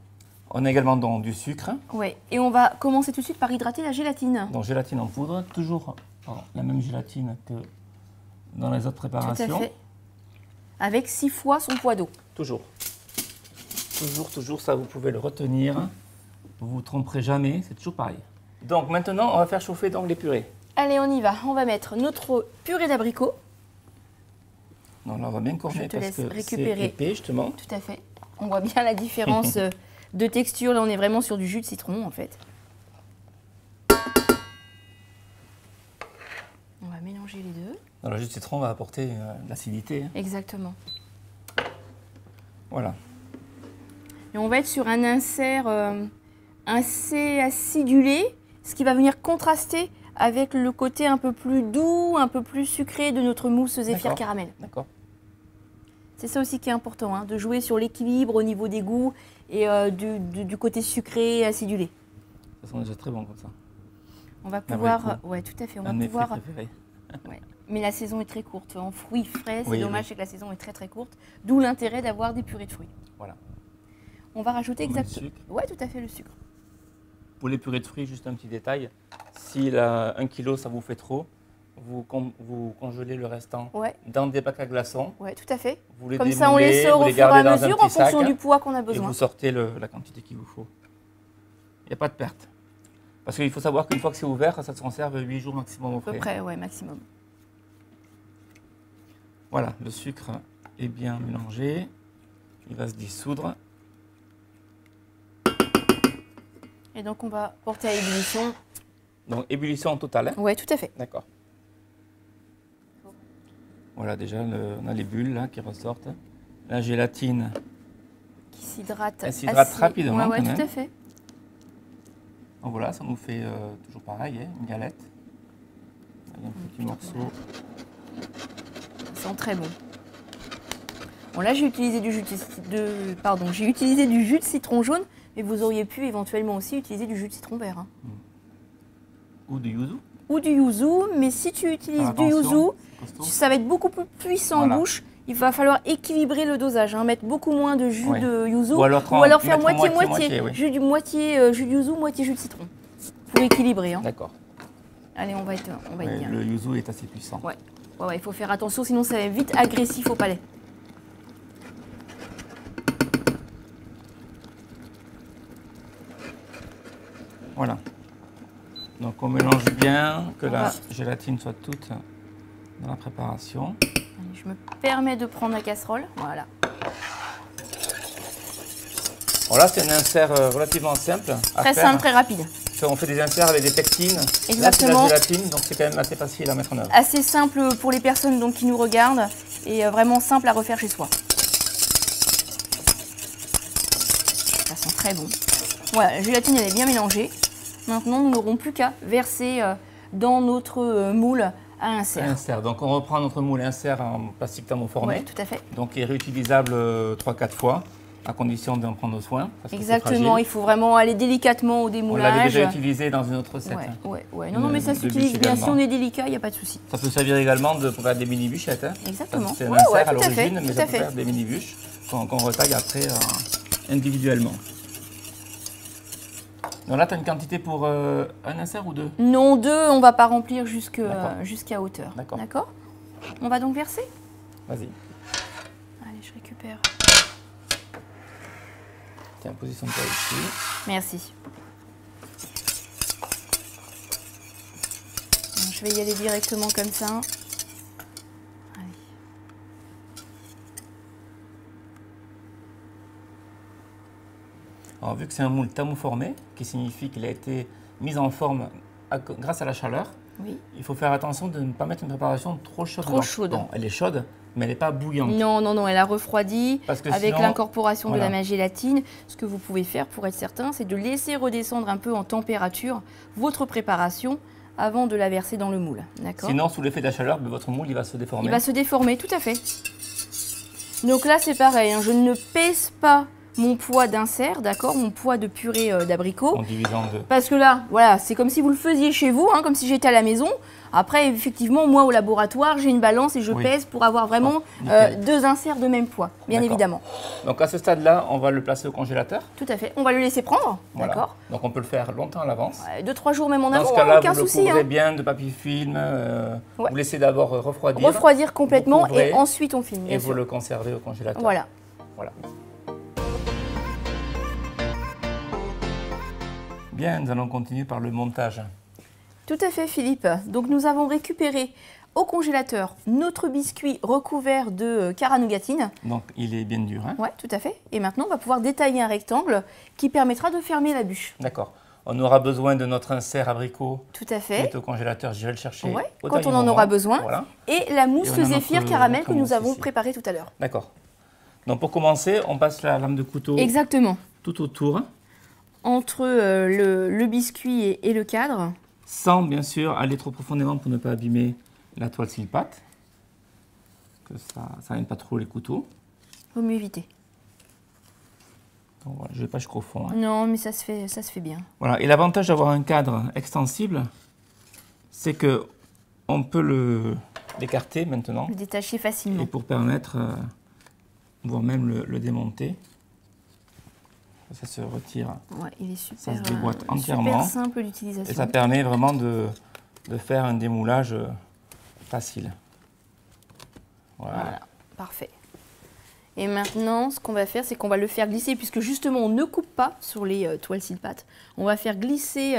On a également donc du sucre. Ouais. Et on va commencer tout de suite par hydrater la gélatine. Donc gélatine en poudre, toujours la même gélatine que dans les autres préparations. Tout à fait. Avec 6 fois son poids d'eau. Toujours. Toujours, ça vous pouvez le retenir. Vous ne vous tromperez jamais, c'est toujours pareil. Donc maintenant, on va faire chauffer donc les purées. Allez, on y va. On va mettre notre purée d'abricot. Donc là, on va bien corner Je te parce laisse que c'est récupérer. épais, justement. Tout à fait. On voit bien la différence de texture. Là, on est vraiment sur du jus de citron, en fait. On va mélanger les deux. Dans le jus de citron, on va apporter de l'acidité. Exactement. Voilà. Et on va être sur un insert assez acidulé, ce qui va venir contraster avec le côté un peu plus doux, un peu plus sucré de notre mousse zéphir caramel. D'accord. C'est ça aussi qui est important, hein, de jouer sur l'équilibre au niveau des goûts et du côté sucré et acidulé. Ça sent déjà très bon comme ça. On va pouvoir... Ouais, tout à fait. On va pouvoir... préféré. Ouais. Mais la saison est très courte. En fruits frais, c'est Oui, dommage, c'est que la saison est très très courte. D'où l'intérêt d'avoir des purées de fruits. Voilà. On va rajouter exactement... Le sucre. Ouais, tout à fait, le sucre. Pour les purées de fruits, juste un petit détail. Si 1 kg, ça vous fait trop, vous congelez le restant dans des bacs à glaçons. Ouais, tout à fait. Vous les Comme ça, on les sort au fur et à mesure en fonction du poids qu'on a et besoin. vous sortez la quantité qu'il vous faut. Il n'y a pas de perte. Parce qu'il faut savoir qu'une fois que c'est ouvert, ça se conserve 8 jours maximum au À peu frais. près, ouais, maximum. Voilà, le sucre est bien mélangé. Il va se dissoudre. Et donc, on va porter à ébullition. Donc, ébullition en total. Hein? Oui, tout à fait. D'accord. Voilà, déjà, on a les bulles là, qui ressortent. La gélatine. Qui s'hydrate. Elle s'hydrate rapidement. Oui, quand même. tout à fait. Donc voilà, ça nous fait toujours pareil, hein, une galette. Un petit morceau. Ça sent très bon. Bon, là, j'ai utilisé du jus j'ai utilisé du jus de citron jaune, mais vous auriez pu éventuellement aussi utiliser du jus de citron vert. Hein. Ou du yuzu. Ou du yuzu, mais si tu utilises du yuzu, ça va être beaucoup plus puissant en bouche. Il va falloir équilibrer le dosage, hein, mettre beaucoup moins de jus de yuzu, ou alors faire moitié-moitié, jus de yuzu, moitié jus de citron, pour équilibrer. Hein. D'accord. Allez, on va être bien. Le yuzu est assez puissant. Ouais, il faut faire attention, sinon ça va vite agressif au palais. Voilà. Donc on mélange bien, que la gélatine soit toute dans la préparation. Je me permets de prendre la casserole. Voilà. Bon là, c'est un insert relativement simple. Très simple, très rapide. On fait des inserts avec des pectines. Exactement. Là, c'est la gélatine, donc c'est quand même assez facile à mettre en œuvre. Assez simple pour les personnes donc, qui nous regardent et vraiment simple à refaire chez soi. Ça sent très bon. Voilà, la gélatine, elle est bien mélangée. Maintenant, nous n'aurons plus qu'à verser dans notre moule à insert. Donc on reprend notre moule insert en plastique thermoformé. Oui, tout à fait. Donc il est réutilisable 3-4 fois, à condition d'en prendre soin. Exactement, il faut vraiment aller délicatement au démoulage. On l'avait déjà utilisé dans une autre recette. Ouais. Non, mais ça s'utilise bien. Si on est délicat, il n'y a pas de souci. Ça peut servir également pour faire des mini-bûchettes. Hein. Exactement. C'est un insert à l'origine, mais ça peut faire des mini-bûches qu'on retaille après individuellement. Donc là, tu as une quantité pour un insert ou deux? Non, deux, on ne va pas remplir jusqu'à hauteur. D'accord. On va donc verser? Vas-y. Allez, je récupère. Tiens, positionne-toi ici. Merci. Bon, je vais y aller directement comme ça. Allez. Alors, vu que c'est un moule thermoformé, qui signifie qu'il a été mis en forme grâce à la chaleur, il faut faire attention de ne pas mettre une préparation trop chaude. Trop chaude. Bon, elle est chaude, mais elle n'est pas bouillante. Non, elle a refroidi avec l'incorporation de la gélatine. Ce que vous pouvez faire pour être certain, c'est de laisser redescendre un peu en température votre préparation avant de la verser dans le moule. Sinon, sous l'effet de la chaleur, votre moule il va se déformer. Il va se déformer, tout à fait. Donc là, c'est pareil, hein, je ne pèse pas mon poids d'insert, d'accord, mon poids de purée d'abricot. En divisant en deux. Parce que là, voilà, c'est comme si vous le faisiez chez vous, hein, comme si j'étais à la maison. Après, effectivement, moi au laboratoire, j'ai une balance et je pèse pour avoir vraiment deux inserts de même poids, bien évidemment. Donc à ce stade-là, on va le placer au congélateur. Tout à fait. On va le laisser prendre, Voilà. d'accord. Donc on peut le faire longtemps à l'avance. 2-3 jours même en Dans avant, ce cas-là, aucun vous le souci. couvrez Hein. bien de papier film. Vous laissez d'abord refroidir. Refroidir complètement vous couvrez, et ensuite on filme. et vous le conservez au congélateur. Voilà. Voilà. Bien, nous allons continuer par le montage. Tout à fait, Philippe. Donc nous avons récupéré au congélateur notre biscuit recouvert de caranougatine. Donc il est bien dur. Hein? Oui, tout à fait. Et maintenant, on va pouvoir détailler un rectangle qui permettra de fermer la bûche. D'accord. On aura besoin de notre insert abricot. Tout à Qui fait. est au congélateur, je vais le chercher. Ouais, au quand dernier on en moment. aura besoin. Voilà. Et la mousse Et on a zéphyr notre- caramel notre que nous mousse avons ici. préparée tout à l'heure. D'accord. Donc pour commencer, on passe la lame de couteau Exactement. tout autour, Entre le biscuit et le cadre. sans bien sûr aller trop profondément pour ne pas abîmer la toile Silpat, que ça n'aime pas trop les couteaux. Vaut mieux éviter. Donc voilà, je ne vais pas jusqu'au fond. Hein. Non, mais ça se fait bien. Voilà. Et l'avantage d'avoir un cadre extensible, c'est que on peut l'écarter maintenant, Le détacher facilement. et pour permettre, voire même le démonter. Ça se retire. Ouais, il est super, Ça se déboîte entièrement. super simple d'utilisation. Et ça permet vraiment de faire un démoulage facile. Voilà, parfait. Et maintenant, ce qu'on va faire, c'est qu'on va le faire glisser, puisque justement, on ne coupe pas sur les toiles Silpat. On va faire glisser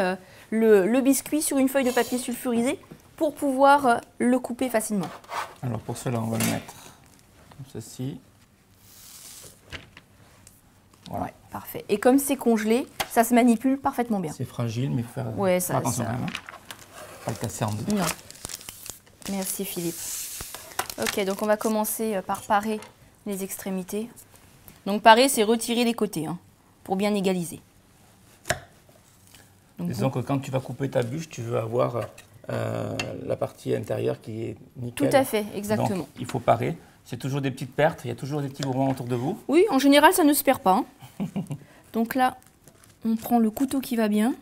le biscuit sur une feuille de papier sulfurisé pour pouvoir le couper facilement. Alors pour cela, on va le mettre comme ceci. Voilà. Ouais, parfait. Et comme c'est congelé, ça se manipule parfaitement bien. C'est fragile, mais il faut faire ça, attention ça- quand même. Hein. Pas le casser en deux. Non. Merci Philippe. Ok, donc on va commencer par parer les extrémités. Donc parer, c'est retirer les côtés, hein, pour bien égaliser. Donc, Disons que quand tu vas couper ta bûche, tu veux avoir la partie intérieure qui est nickel. tout à fait, exactement. Donc, il faut parer. C'est toujours des petites pertes, il y a toujours des petits mouvements autour de vous. Oui, en général, ça ne se perd pas. Hein. Donc là, on prend le couteau qui va bien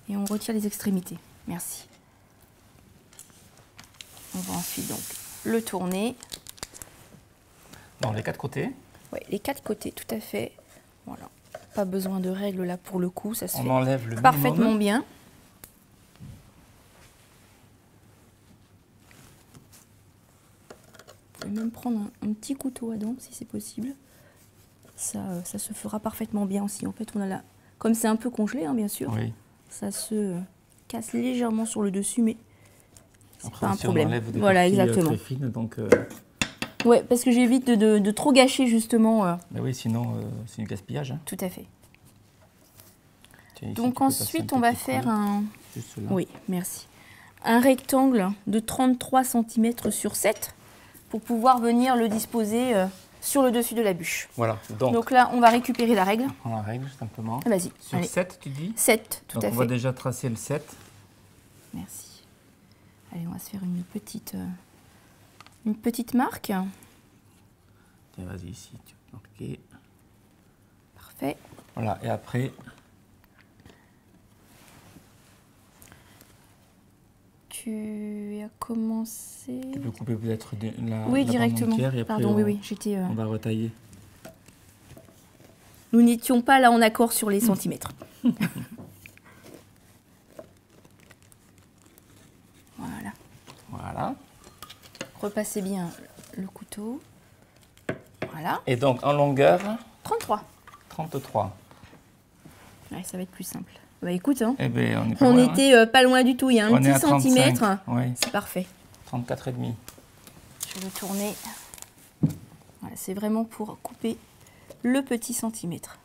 et on retire les extrémités. Merci. On va ensuite donc le tourner. Dans les quatre côtés, Oui, les quatre côtés, tout à fait. Voilà. Pas besoin de règles là pour le coup, ça se on fait enlève le parfaitement minimum. bien. Vous pouvez même prendre un petit couteau à dents si c'est possible. Ça se fera parfaitement bien aussi. En fait, on a là, comme c'est un peu congelé, hein, bien sûr, Oui. ça se casse légèrement sur le dessus, mais c'est Après pas un aussi, problème. on enlève des Voilà, parties, exactement. très fines, donc, Ouais, parce que j'évite de trop gâcher justement. mais oui, sinon c'est du gaspillage. Hein. Tout à fait. Tiens, ici, Donc tu peux passer ensuite, un on va petit faire coup, un... juste là. Oui, merci. Un rectangle de 33 cm sur 7 pour pouvoir venir le disposer sur le dessus de la bûche. Voilà, donc, Donc là, on va récupérer la règle. on prend la règle simplement. Vas-y, Sur allez. 7, tu dis 7, tout donc à on va fait. déjà tracer le 7. Merci. Allez, on va se faire une petite marque. Tiens, vas-y ici. Ok. Parfait. Voilà, et après, Tu as commencé... tu peux couper peut-être la Oui, bande directement. entière et après Pardon, on, oui, oui, j'étais... on va retailler. Nous n'étions pas là en accord sur les centimètres. Voilà. Voilà. Repassez bien le couteau. Voilà. Et donc en longueur, 33. 33. Ouais, ça va être plus simple. Bah écoute, hein, Eh bien, on est pas on loin, hein. était pas loin du tout. Il y a un On est petit à 35. centimètre. Oui, C'est parfait. 34 et demi. Je vais le tourner. Voilà, c'est vraiment pour couper le petit centimètre.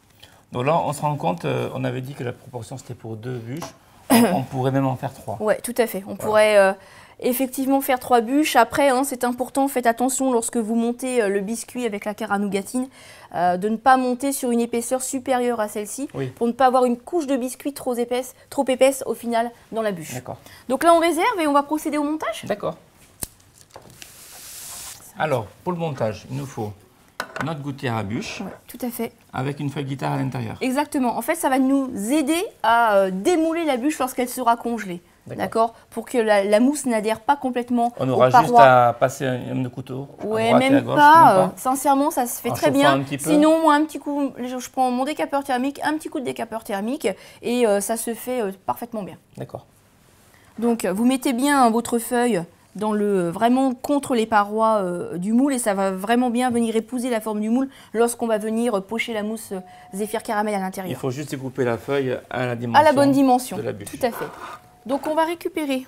Donc là, on se rend compte, on avait dit que la proportion c'était pour 2 bûches. On pourrait même en faire 3. Ouais, tout à fait. On pourrait effectivement faire 3 bûches. Après, hein, c'est important, faites attention lorsque vous montez le biscuit avec la caranougatine, de ne pas monter sur une épaisseur supérieure à celle-ci, Oui. pour ne pas avoir une couche de biscuit trop épaisse au final dans la bûche. D'accord. Donc là, on réserve et on va procéder au montage. D'accord. Alors, pour le montage, il nous faut notre gouttière à bûche Ouais, tout à fait. avec une feuille guitare à l'intérieur. Exactement. En fait, ça va nous aider à démouler la bûche lorsqu'elle sera congelée. D'accord. Pour que la mousse n'adhère pas complètement On aux aura parois. juste à passer un couteau Ouais, à droite et même à gauche. pas. Sincèrement, ça se fait En très chauffant bien. un petit peu. Sinon, moi, un petit coup, je prends mon décapeur thermique, un petit coup de décapeur thermique et ça se fait parfaitement bien. D'accord. Donc, vous mettez bien votre feuille dans vraiment contre les parois du moule et ça va vraiment bien venir épouser la forme du moule lorsqu'on va venir pocher la mousse Zéphyr caramel à Il l'intérieur. faut juste découper la feuille à la dimension. À la bonne dimension. De la bûche. Tout à fait. Donc, on va récupérer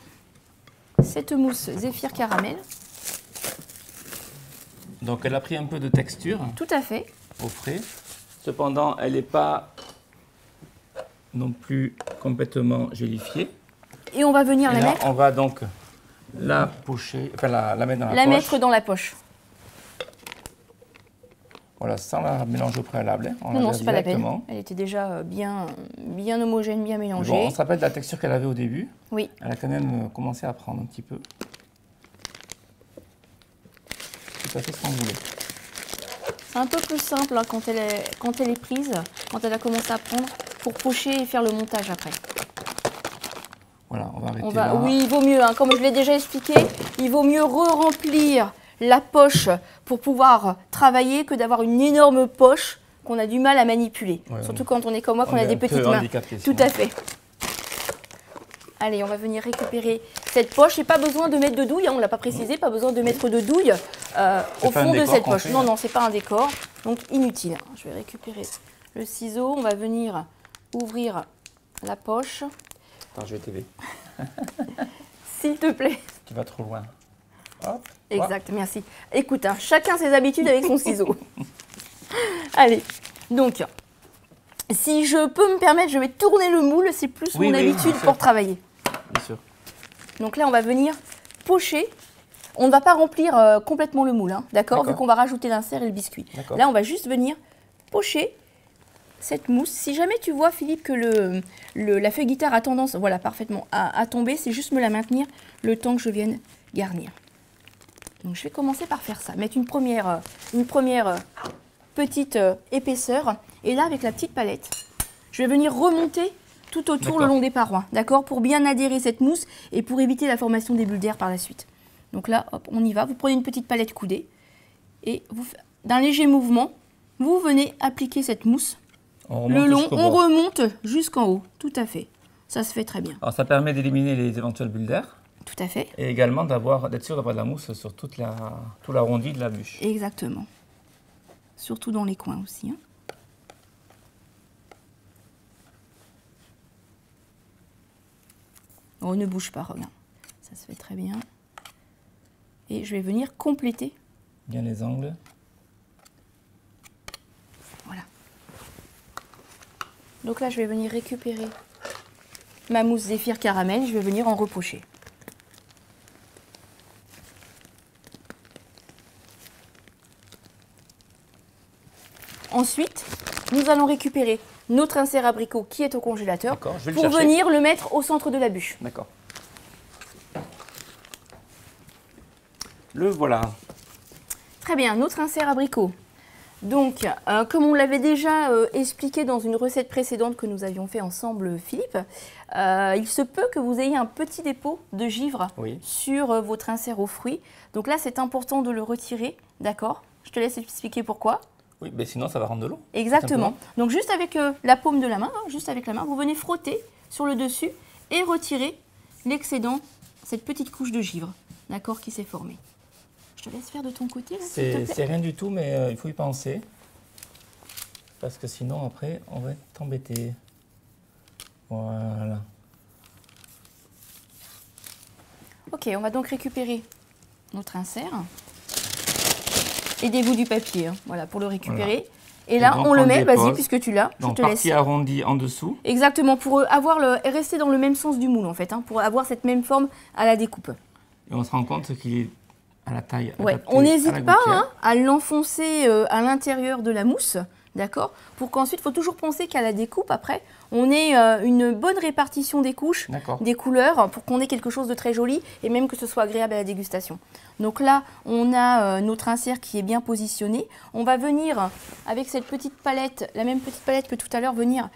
cette mousse Zéphyr caramel. Donc elle a pris un peu de texture Tout à fait. au frais. Cependant, elle n'est pas non plus complètement gélifiée. Et on va venir Et la là, mettre. on va donc la pocher, enfin la mettre dans la La poche. mettre dans la poche. Voilà, sans la mélanger au préalable. Hein. On Non, la non, verse c'est pas la peine. directement. Elle était déjà bien homogène, bien mélangée. Bon, on se rappelle de la texture qu'elle avait au début. Oui, Elle a quand même commencé à prendre un petit peu. Tout à fait sans bouler. c'est un peu plus simple hein, quand elle est prise, quand elle a commencé à prendre, pour pocher et faire le montage après. Voilà, on va arrêter là. Oui, il vaut mieux, hein, comme je l'ai déjà expliqué, il vaut mieux re-remplir la poche pour pouvoir travailler que d'avoir une énorme poche qu'on a du mal à manipuler. Ouais, Surtout quand on est comme moi, qu'on on a est des un peu petites mains. handicapé, Tout sinon. à fait. Allez, on va venir récupérer cette poche. Et pas besoin de mettre de douille, hein, on ne l'a pas précisé, pas besoin de mettre de douille au pas un fond de décor cette qu'on poche. fait, Non, là. non, c'est pas un décor, donc inutile. Je vais récupérer le ciseau, on va venir ouvrir la poche. Attends, je vais t'aider. S'il te plaît. Tu vas trop loin. Hop. Exact, merci. Écoute, hein, chacun ses habitudes avec son ciseau. Allez, donc, si je peux me permettre, je vais tourner le moule, c'est plus Oui, mon oui, habitude bien sûr. pour travailler. Bien sûr. Donc là, on va venir pocher. On ne va pas remplir complètement le moule, hein, d'accord, vu D'accord. qu'on va rajouter l'insert et le biscuit. D'accord. Là, on va juste venir pocher cette mousse. Si jamais tu vois, Philippe, que la feuille guitare a tendance, voilà, parfaitement, à tomber, c'est juste me la maintenir le temps que je vienne garnir. Donc, je vais commencer par faire ça. Mettre une première petite épaisseur. Et là, avec la petite palette, je vais venir remonter tout autour le long des parois, d'accord, pour bien adhérer cette mousse et pour éviter la formation des bulles d'air par la suite. Donc là, hop, on y va. Vous prenez une petite palette coudée et d'un léger mouvement, vous venez appliquer cette mousse On le remonte long. jusqu'au On bord. remonte jusqu'en haut, tout à fait. Ça se fait très bien, Alors ça permet d'éliminer les éventuelles bulles d'air tout à fait. et également d'être sûr d'avoir de la mousse sur tout l'arrondi de la bûche. Exactement. Surtout dans les coins aussi, hein. Oh, ne bouge pas, regarde. Ça se fait très bien. Et je vais venir compléter. Bien les angles. Voilà. Donc là, je vais venir récupérer ma mousse Zéphyr caramel. Je vais venir en repocher. Ensuite, nous allons récupérer notre insert abricot qui est au congélateur D'accord, je vais le pour chercher. venir le mettre au centre de la bûche. D'accord. Le voilà. Très bien, notre insert abricot. Donc, comme on l'avait déjà expliqué dans une recette précédente que nous avions fait ensemble, Philippe, il se peut que vous ayez un petit dépôt de givre Oui. sur votre insert aux fruits. Donc là, c'est important de le retirer, d'accord? Je te laisse expliquer pourquoi. Oui, mais sinon ça va rendre de l'eau. Exactement. Donc juste avec la paume de la main, hein, juste avec la main, vous venez frotter sur le dessus et retirer l'excédent, cette petite couche de givre, d'accord, qui s'est formée. Je te laisse faire de ton côté, là, s'il te plaît. C'est rien du tout, mais il faut y penser. Parce que sinon, après, on va être embêté. Voilà. Ok, on va donc récupérer notre insert. Aidez-vous du papier, hein, voilà, pour le récupérer. Et là, donc, on le on met, vas-y, dépose. puisque tu l'as, je Donc te laisse. partie arrondie en dessous. Exactement, pour rester dans le même sens du moule, en fait, hein, pour avoir cette même forme à la découpe. Et on se rend compte qu'il est à la taille Ouais, adaptée on à la n'hésite pas gouttière. hein, à l'enfoncer à l'intérieur de la mousse, D'accord? Pour qu'ensuite, il faut toujours penser qu'à la découpe, après, on ait une bonne répartition des couches, des couleurs, pour qu'on ait quelque chose de très joli et même que ce soit agréable à la dégustation. Donc là, on a notre insert qui est bien positionné. On va venir, avec cette petite palette, la même petite palette que tout à l'heure, venir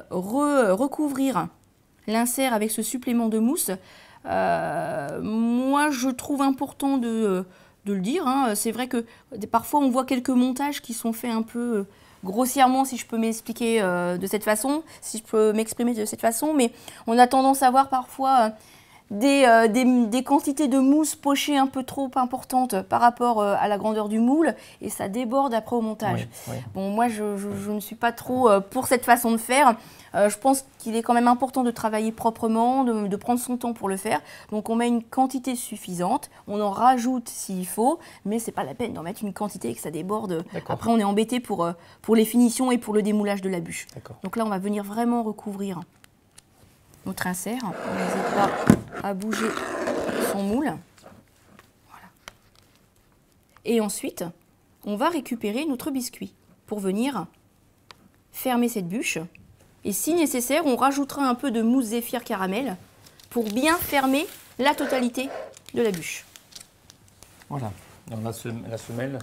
recouvrir l'insert avec ce supplément de mousse. Moi, je trouve important de le dire. Hein. C'est vrai que parfois, on voit quelques montages qui sont faits un peu grossièrement, si je peux m'expliquer de cette façon, si je peux m'exprimer de cette façon, mais on a tendance à voir parfois des quantités de mousse pochées un peu trop importantes par rapport à la grandeur du moule et ça déborde après au montage. Oui, oui. Bon, moi, je ne suis pas trop pour cette façon de faire. Je pense qu'il est quand même important de travailler proprement, de prendre son temps pour le faire. Donc, on met une quantité suffisante, on en rajoute s'il faut, mais ce n'est pas la peine d'en mettre une quantité et que ça déborde. Après, on est embêté pour les finitions et pour le démoulage de la bûche. Donc là, on va venir vraiment recouvrir notre insert. On n'hésite pas à bouger son moule. Voilà. Et ensuite, on va récupérer notre biscuit pour venir fermer cette bûche. Et si nécessaire, on rajoutera un peu de mousse zéphyr caramel pour bien fermer la totalité de la bûche. Voilà. Donc la semelle,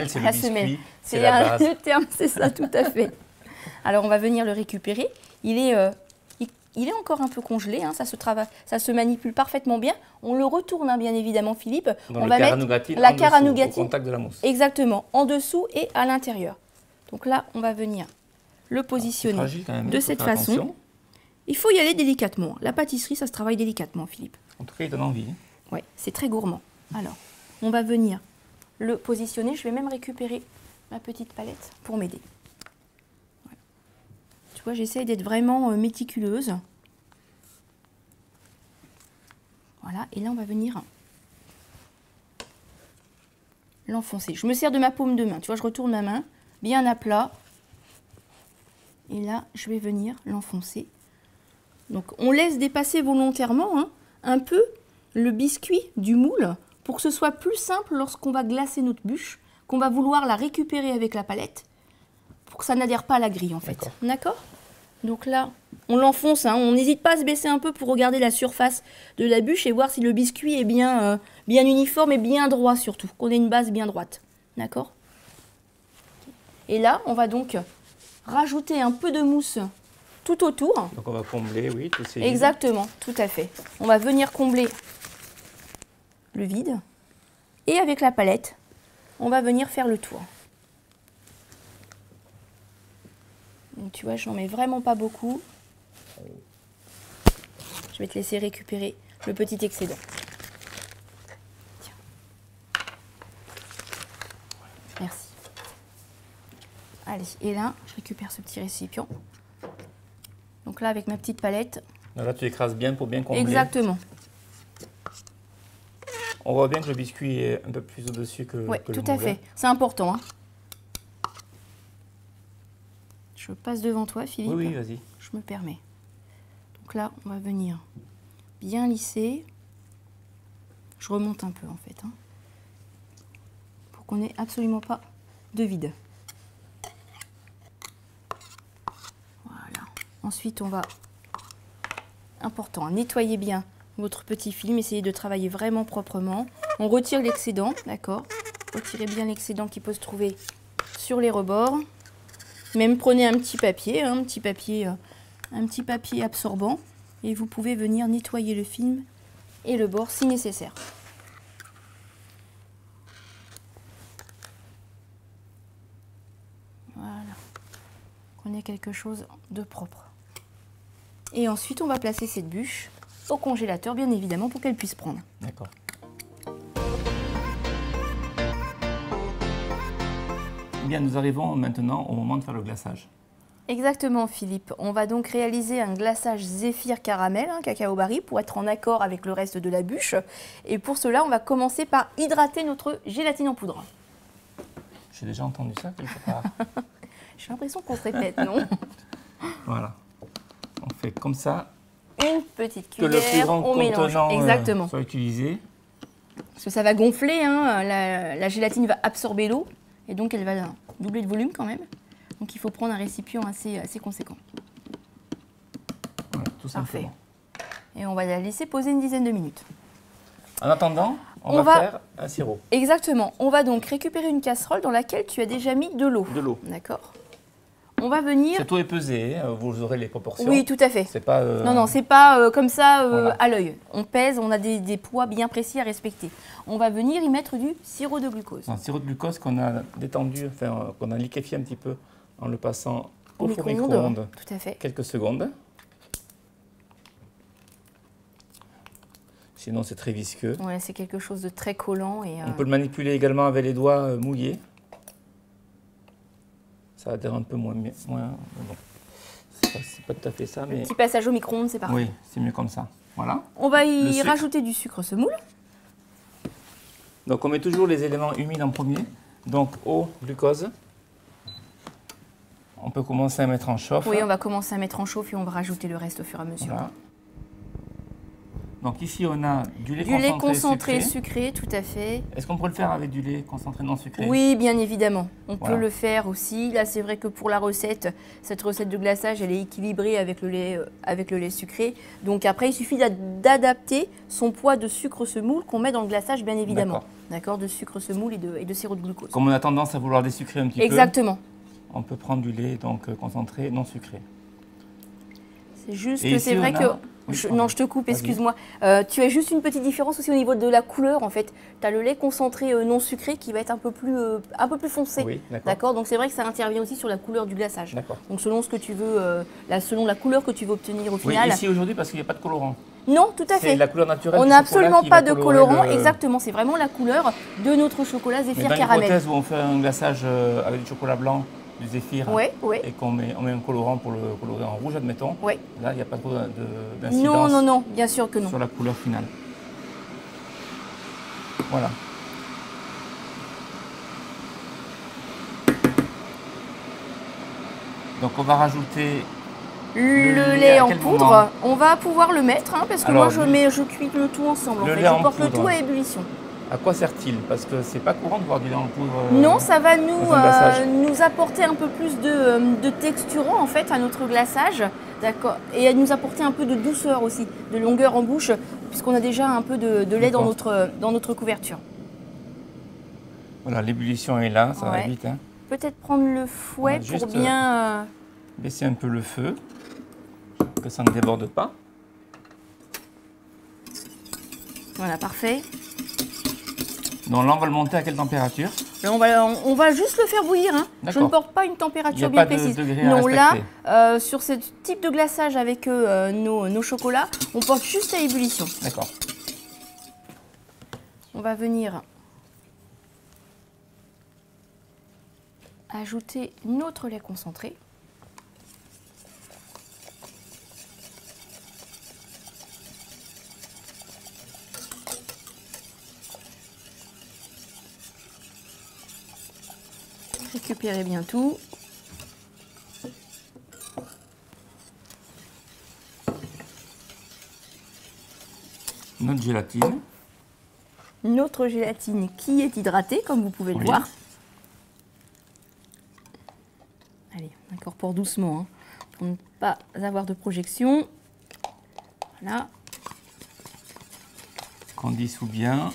c'est le biscuit, c'est la base. Le terme, c'est ça, tout à fait. Alors, on va venir le récupérer. Il est encore un peu congelé, hein, ça se manipule parfaitement bien. On le retourne, hein, bien évidemment, Philippe. On va mettre la carre à nougatine au contact de la mousse. Exactement, en dessous et à l'intérieur. Donc là, on va venir le positionner de cette façon. Attention. Il faut y aller délicatement. La pâtisserie, ça se travaille délicatement, Philippe. En tout cas, il donne envie. Oui, c'est très gourmand. Alors, on va venir le positionner. Je vais même récupérer ma petite palette pour m'aider. Voilà. Tu vois, j'essaie d'être vraiment méticuleuse. Voilà, et là, on va venir l'enfoncer. Je me sers de ma paume de main. Tu vois, je retourne ma main bien à plat. Et là, je vais venir l'enfoncer. Donc, on laisse dépasser volontairement un peu le biscuit du moule pour que ce soit plus simple lorsqu'on va glacer notre bûche, qu'on va vouloir la récupérer avec la palette, pour que ça n'adhère pas à la grille, en fait. D'accord ? Donc là, on l'enfonce. On n'hésite pas à se baisser un peu pour regarder la surface de la bûche et voir si le biscuit est bien uniforme et bien droit, surtout, qu'on ait une base bien droite. D'accord ? Et là, on va donc rajouter un peu de mousse tout autour. Donc on va combler, oui, tout c'est exactement, vide. Tout à fait. On va venir combler le vide. Et avec la palette, on va venir faire le tour. Donc tu vois, je n'en mets vraiment pas beaucoup. Je vais te laisser récupérer le petit excédent. Tiens. Merci. Allez, et là, je récupère ce petit récipient. Donc là, avec ma petite palette. Là, tu écrases bien pour bien combler. Exactement. On voit bien que le biscuit est un peu plus au-dessus que le moule. Oui, tout à fait. C'est important. Hein. Je passe devant toi, Philippe. Oui, vas-y. Je me permets. Donc là, on va venir bien lisser. Je remonte un peu, en fait. Hein, pour qu'on n'ait absolument pas de vide. Ensuite, on va, important, nettoyer bien votre petit film, essayez de travailler vraiment proprement. On retire l'excédent, d'accord? Retirez bien l'excédent qui peut se trouver sur les rebords. Même prenez un petit papier absorbant et vous pouvez venir nettoyer le film et le bord si nécessaire. Voilà, qu'on ait quelque chose de propre. Et ensuite, on va placer cette bûche au congélateur, bien évidemment, pour qu'elle puisse prendre. D'accord. Eh bien, nous arrivons maintenant au moment de faire le glaçage. Exactement, Philippe. On va donc réaliser un glaçage zéphyr caramel, cacao barry, pour être en accord avec le reste de la bûche. Et pour cela, on va commencer par hydrater notre gélatine en poudre. J'ai déjà entendu ça quelque part. J'ai l'impression qu'on se répète, non? Voilà. On fait comme ça. Une petite cuillère, que le plus grand on mélange. Exactement. Soit utilisé. Parce que ça va gonfler, la gélatine va absorber l'eau et donc elle va doubler de volume quand même. Donc il faut prendre un récipient assez conséquent. Voilà, tout Parfait. simplement. Et on va la laisser poser une dizaine de minutes. En attendant, on va faire un sirop. Exactement. On va donc récupérer une casserole dans laquelle tu as déjà mis de l'eau. De l'eau. D'accord. On va venir... C'est tout est pesé, vous aurez les proportions. Oui, tout à fait. C'est pas... Non, c'est pas comme ça Voilà. à l'œil. On pèse, on a des poids bien précis à respecter. On va venir y mettre du sirop de glucose. Un sirop de glucose qu'on a détendu, enfin, qu'on a liquéfié un petit peu en le passant au four micro-ondes. micro-ondes. Tout à fait. Quelques secondes. Sinon, c'est très visqueux. Ouais, c'est quelque chose de très collant. Et, On peut le manipuler également avec les doigts mouillés. Ça adhère un peu moins. Mais bon. C'est pas tout à fait ça, mais... Petit passage au micro-ondes, c'est parfait. Oui, c'est mieux comme ça. Voilà. On va Le y sucre. rajouter du sucre semoule. Donc, on met toujours les éléments humides en premier. Donc, eau, glucose. On peut commencer à mettre en chauffe. Oui, on va commencer à mettre en chauffe et on va rajouter le reste au fur et à mesure. Voilà. Donc ici, on a du lait Du lait concentré concentré sucré, tout à fait. Est-ce qu'on peut le faire avec du lait concentré non sucré? Oui, bien évidemment. On Voilà. peut le faire aussi. Là, c'est vrai que pour la recette, cette recette de glaçage, elle est équilibrée avec le lait sucré. Donc après, il suffit d'adapter son poids de sucre semoule qu'on met dans le glaçage, bien évidemment. D'accord, de sucre semoule et de sirop de glucose. Comme on a tendance à vouloir désucrer un petit Exactement. peu, on peut prendre du lait donc concentré non sucré. C'est juste Et que ici, c'est vrai on a- que... Oui, non, je te coupe, Vas-y. excuse-moi. Tu as juste une petite différence aussi au niveau de la couleur, en fait. Tu as le lait concentré non sucré qui va être un peu plus foncé. Oui, d'accord. D'accord. Donc c'est vrai que ça intervient aussi sur la couleur du glaçage. D'accord. Donc selon ce que tu veux, selon la couleur que tu veux obtenir au Oui, final. ici aujourd'hui parce qu'il n'y a pas de colorant. Non, tout à C'est fait. la couleur naturelle On du n'a chocolat absolument qui pas va de colorer colorant. le- Exactement, c'est vraiment la couleur de notre chocolat Mais Zéphyr dans caramel. l'hypothèse où on fait un glaçage avec du chocolat blanc, du zéphyr, Oui, oui. et on met un colorant pour le colorer en rouge, admettons, Oui. là, il n'y a pas trop Non, d'incidence non, non, bien sûr que non. sur la couleur finale. Voilà. Donc on va rajouter Le lait lait à en quel poudre, moment on va pouvoir le mettre, hein, parce que Alors, moi je cuis le tout ensemble. le En fait. lait Je en porte le poudre. tout à ébullition. à quoi sert-il? Parce que c'est pas courant de voir du lait en poudre. Non, ça va dans un glaçage. nous apporter un peu plus de texturant en fait à notre glaçage, d'accord, et à nous apporter un peu de douceur aussi, de longueur en bouche, puisqu'on a déjà un peu de lait dans notre couverture. Voilà, l'ébullition est là, ça va Ouais. vite. Hein. Peut-être prendre le fouet On va juste, pour bien. Baisser un peu le feu, que ça ne déborde pas. Voilà, parfait. Donc là, on va le monter à quelle température? Là, on va juste le faire bouillir. Hein. Je ne D'accord. porte pas une Il n'y température a bien pas de précise. degré à Non, là, respecter. sur ce type de glaçage avec nos chocolats, on porte juste à ébullition. D'accord. On va venir ajouter notre lait concentré. Récupérer bien tout. Notre gélatine. Notre gélatine qui est hydratée, comme vous pouvez le Oui. voir. Allez, on incorpore doucement, hein, pour ne pas avoir de projection. Voilà, Qu'on dissout bien.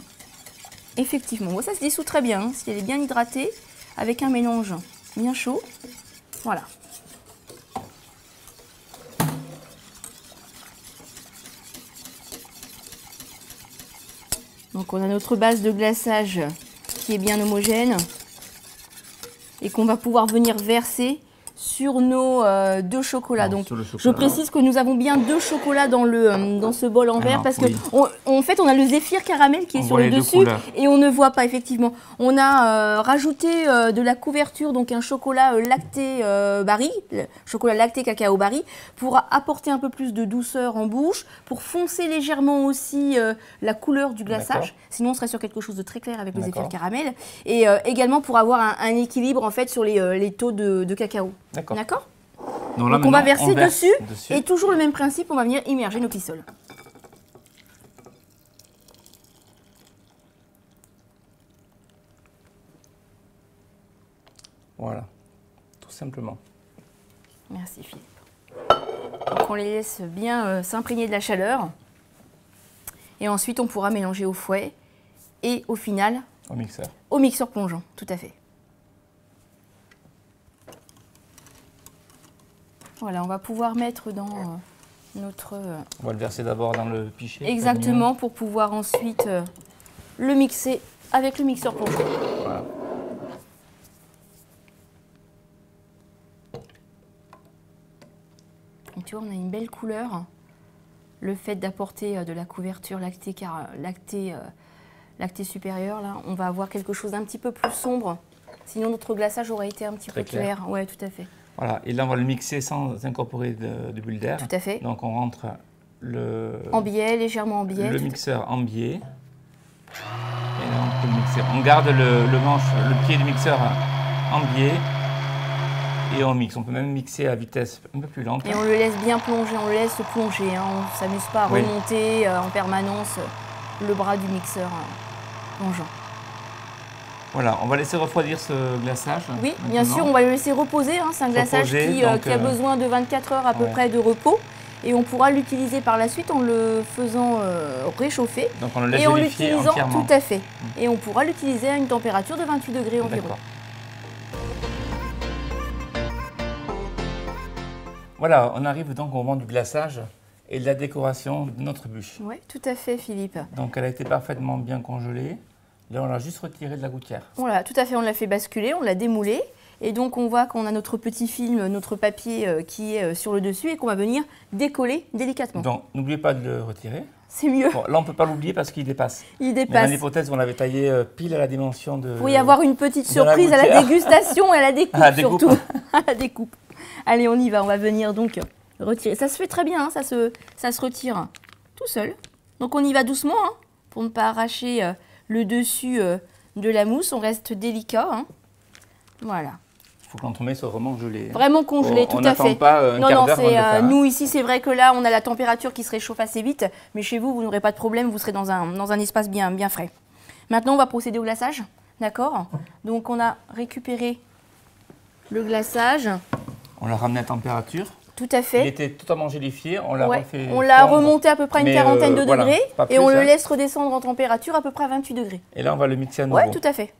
effectivement. Bon, ça se dissout très bien, hein, si elle est bien hydratée, avec un mélange bien chaud. Voilà. Donc on a notre base de glaçage qui est bien homogène et qu'on va pouvoir venir verser sur nos deux chocolats. Alors, Donc, sur le je chocolat. précise que nous avons bien deux chocolats dans ce bol en verre Alors, parce oui. que en fait, on a le zéphyr caramel qui est On sur voit le les deux dessus couleurs. et on ne voit pas effectivement. On a rajouté de la couverture, donc un chocolat lacté Barry, le chocolat lacté cacao Barry, pour apporter un peu plus de douceur en bouche, pour foncer légèrement aussi la couleur du glaçage. D'accord. Sinon, on serait sur quelque chose de très clair avec le zéphyr D'accord. caramel. Et également pour avoir un équilibre en fait sur les taux de cacao. D'accord. D'accord. Donc, là, Donc on va maintenant, verser verse dessus, et toujours le même principe, on va venir immerger nos pissoles. Voilà. Tout simplement. Merci Philippe. Donc on les laisse bien s'imprégner de la chaleur. Et ensuite on pourra mélanger au fouet et au final au mixeur plongeant, tout à fait. Voilà, on va pouvoir mettre dans notre... On va le verser d'abord dans le pichet. Exactement, pour pouvoir ensuite le mixer avec le mixeur plongeant. Voilà. Et tu vois, on a une belle couleur. Le fait d'apporter de la couverture lactée supérieure, là, on va avoir quelque chose d'un petit peu plus sombre. Sinon, notre glaçage aurait été un petit peu clair. Oui, tout à fait. Voilà, et là, on va le mixer sans incorporer de bulles d'air. Tout à fait. Donc, on rentre en biais, légèrement en biais. Le mixeur en biais. Et là, on peut le mixer. On garde le pied du mixeur en biais. Et on mixe. On peut même mixer à vitesse un peu plus lente. Et on le laisse bien plonger, on le laisse plonger. Hein. On ne s'amuse pas à remonter en permanence le bras du mixeur plongeant. Voilà, on va laisser refroidir ce glaçage. Oui, bien sûr, on va le laisser reposer. Hein. C'est un glaçage qui a besoin de 24 heures à peu près de repos. Et on pourra l'utiliser par la suite en le faisant réchauffer. Donc on le laisse gélifier entièrement. Tout à fait. Et on pourra l'utiliser à une température de 28 degrés environ. Voilà, on arrive donc au moment du glaçage et de la décoration de notre bûche. Oui, tout à fait, Philippe. Donc elle a été parfaitement bien congelée. Là, on l'a juste retirée de la gouttière. Voilà, tout à fait, on l'a fait basculer, on l'a démoulée. Et donc, on voit qu'on a notre petit film, notre papier qui est sur le dessus et qu'on va venir décoller délicatement. Donc, n'oubliez pas de le retirer. C'est mieux. Bon, là, on ne peut pas l'oublier parce qu'il dépasse. Il dépasse. Mais dans l'hypothèse où on l'avait taillé pile à la dimension de... Pour y avoir une petite surprise à la dégustation et à la découpe, surtout. À la découpe. Allez, on y va. On va venir donc retirer. Ça se fait très bien, hein, ça se retire tout seul. Donc, on y va doucement hein, pour ne pas arracher le dessus de la mousse. On reste délicat. Hein. Voilà. Il faut que l'entremets soit vraiment gelé. Vraiment congelé, tout à fait. On n'attend pas un quart d'heure avant de le faire. Nous, ici, c'est vrai que là, on a la température qui se réchauffe assez vite. Mais chez vous, vous n'aurez pas de problème. Vous serez dans un espace bien frais. Maintenant, on va procéder au glaçage. D'accord? Donc, on a récupéré le glaçage. On l'a ramené à température. Tout à fait. Il était totalement gélifié. On l'a refait. On l'a remonté à peu près une quarantaine de degrés. Voilà, et on le laisse redescendre en température à peu près à 28 degrés. Et là, on va le mixer à nouveau. Oui, tout à fait.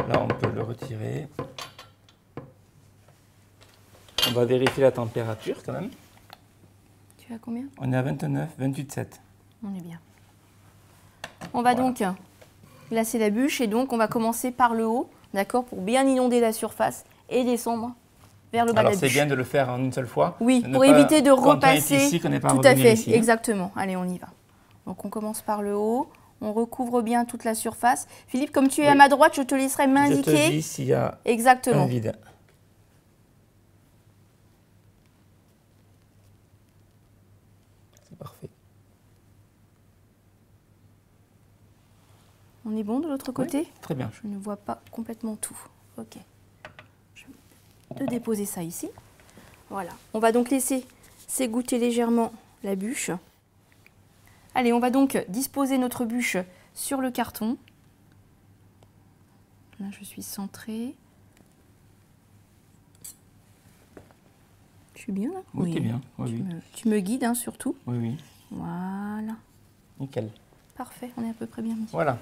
Là, on peut le retirer. On va vérifier la température quand même. Tu as combien? On est à 29, 28,7. On est bien. On va donc glacer la bûche et donc on va commencer par le haut, d'accord, pour bien inonder la surface et descendre vers le bas de la bûche. Alors c'est bien de le faire en une seule fois. Oui, pour éviter de repasser. Ici, qu'on n'ait pas tout à fait, ici, exactement. Allez, on y va. Donc on commence par le haut. On recouvre bien toute la surface. Philippe, comme tu es à ma droite, je te laisserai m'indiquer. Je te dis s'il y a un vide. C'est parfait. On est bon de l'autre côté? Oui, très bien. Je ne vois pas complètement tout. Ok. Je vais te déposer ça ici. Voilà. On va donc laisser s'égoutter légèrement la bûche. Allez, on va donc disposer notre bûche sur le carton. Là, je suis centrée. Je suis bien là? Oui, t'es bien. Oui, tu me guides hein, surtout. Oui, oui. Voilà. Nickel. Parfait, on est à peu près bien mis. Voilà.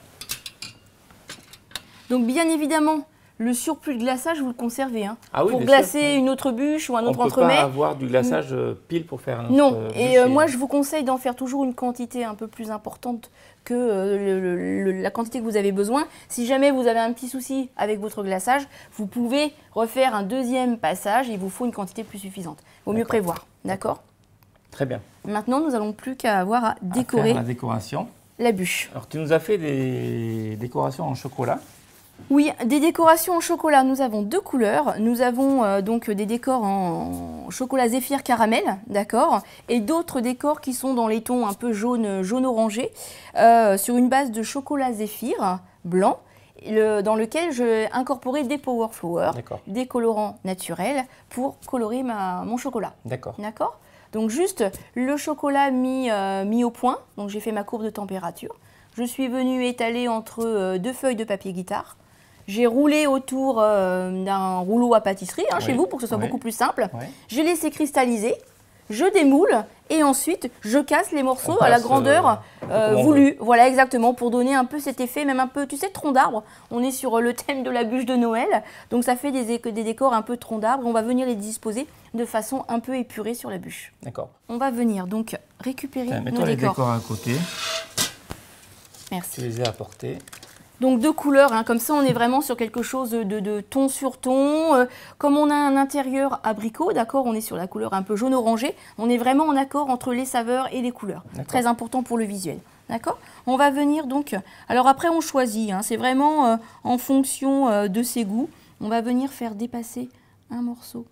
Donc, bien évidemment, le surplus de glaçage, vous le conservez. Hein, ah oui, pour glacer une autre bûche ou un autre entremets. On ne peut pas avoir du glaçage pile pour faire un autre Non, et moi je vous conseille d'en faire toujours une quantité un peu plus importante que la quantité que vous avez besoin. Si jamais vous avez un petit souci avec votre glaçage, vous pouvez refaire un deuxième passage et il vous faut une quantité plus suffisante. Il vaut mieux prévoir, d'accord? Très bien. Maintenant, nous n'allons plus qu'à avoir à décorer la décoration. La bûche. Alors tu nous as fait des décorations en chocolat. Oui, des décorations en chocolat, nous avons deux couleurs. Nous avons donc des décors en chocolat zéphyr caramel, d'accord, et d'autres décors qui sont dans les tons un peu jaune orangé, sur une base de chocolat zéphyr blanc dans lequel je vais incorporer des power flowers, des colorants naturels pour colorer mon chocolat. D'accord. D'accord. Donc juste le chocolat mis au point, donc j'ai fait ma courbe de température. Je suis venue étaler entre 2 feuilles de papier guitare. J'ai roulé autour d'un rouleau à pâtisserie chez vous pour que ce soit beaucoup plus simple. Oui. J'ai laissé cristalliser, je démoule et ensuite je casse les morceaux à la grandeur voulue. Voilà exactement, pour donner un peu cet effet, même un peu, tu sais, tronc d'arbre. On est sur le thème de la bûche de Noël, donc ça fait des décors un peu tronc d'arbre. On va venir les disposer de façon un peu épurée sur la bûche. D'accord. On va venir donc récupérer nos décors. Mets-toi les décors à côté. Merci. Tu les as apportés. Donc 2 couleurs, comme ça on est vraiment sur quelque chose de ton sur ton. Comme on a un intérieur abricot, d'accord, on est sur la couleur un peu jaune orangé. On est vraiment en accord entre les saveurs et les couleurs. Très important pour le visuel. D'accord. On va venir donc, alors après on choisit, c'est vraiment en fonction de ses goûts. On va venir faire dépasser un morceau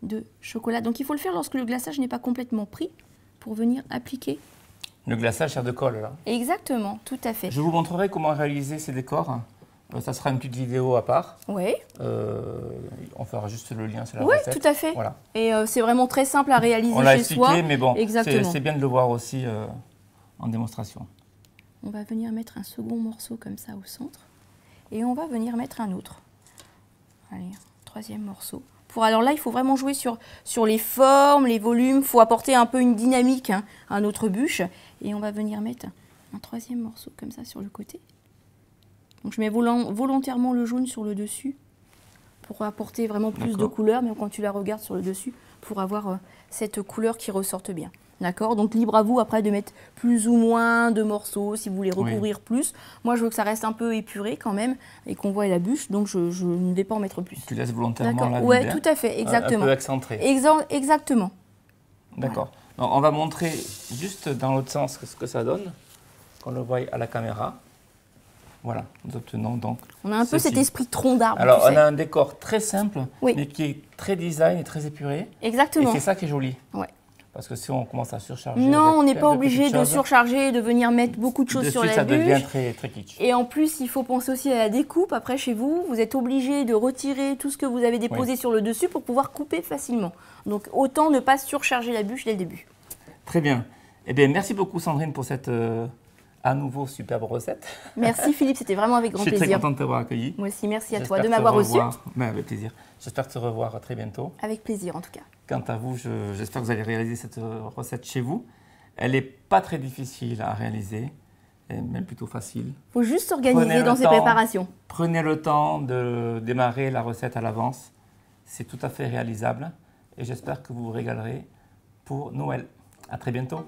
de chocolat. Donc il faut le faire lorsque le glaçage n'est pas complètement pris pour venir appliquer. Le glaçage sert de colle, là. Exactement, tout à fait. Je vous montrerai comment réaliser ces décors. Ça sera une petite vidéo à part. Oui. On fera juste le lien sur la recette. recette. Oui, tout à fait. Voilà. Et c'est vraiment très simple à réaliser on l'a chez soi. expliqué, mais bon, c'est bien de le voir aussi en démonstration. On va venir mettre un second morceau comme ça au centre. Et on va venir mettre un autre. Allez, 3e morceau. Alors là, il faut vraiment jouer sur les formes, les volumes. Il faut apporter un peu une dynamique à notre bûche. Et on va venir mettre un 3e morceau comme ça sur le côté. Donc je mets volontairement le jaune sur le dessus pour apporter vraiment plus de couleur. Mais quand tu la regardes sur le dessus, pour avoir cette couleur qui ressorte bien. D'accord. Donc libre à vous après de mettre plus ou moins de morceaux si vous voulez recouvrir plus. Moi, je veux que ça reste un peu épuré quand même et qu'on voit la bûche. Donc je ne vais pas en mettre plus. Tu laisses volontairement la Oui, tout à fait, exactement. Un peu excentré. Exactement. D'accord. On va montrer juste dans l'autre sens ce que ça donne, qu'on le voit à la caméra. Voilà, nous obtenons donc. On a un peu cet esprit tronc d'arbre. Alors, on a un décor très simple, mais qui est très design et très épuré. Exactement. Et c'est ça qui est joli. Ouais. Parce que si on commence à surcharger. Non, on n'est pas obligé de surcharger, de venir mettre beaucoup de choses sur la bûche. Ça devient très, très kitsch. Et en plus, il faut penser aussi à la découpe. Après, chez vous, vous êtes obligé de retirer tout ce que vous avez déposé sur le dessus pour pouvoir couper facilement. Donc, autant ne pas surcharger la bûche dès le début. Très bien. Eh bien, merci beaucoup Sandrine pour cette à nouveau superbe recette. Merci Philippe, c'était vraiment avec grand plaisir. Je suis très contente de t'avoir accueilli. Moi aussi, merci à toi de m'avoir reçu. Avec plaisir. J'espère te revoir très bientôt. Avec plaisir en tout cas. Quant à vous, j'espère que vous allez réaliser cette recette chez vous. Elle n'est pas très difficile à réaliser, elle est même plutôt facile. Il faut juste s'organiser dans ses préparations. Prenez le temps de démarrer la recette à l'avance. C'est tout à fait réalisable et j'espère que vous vous régalerez pour Noël. À très bientôt.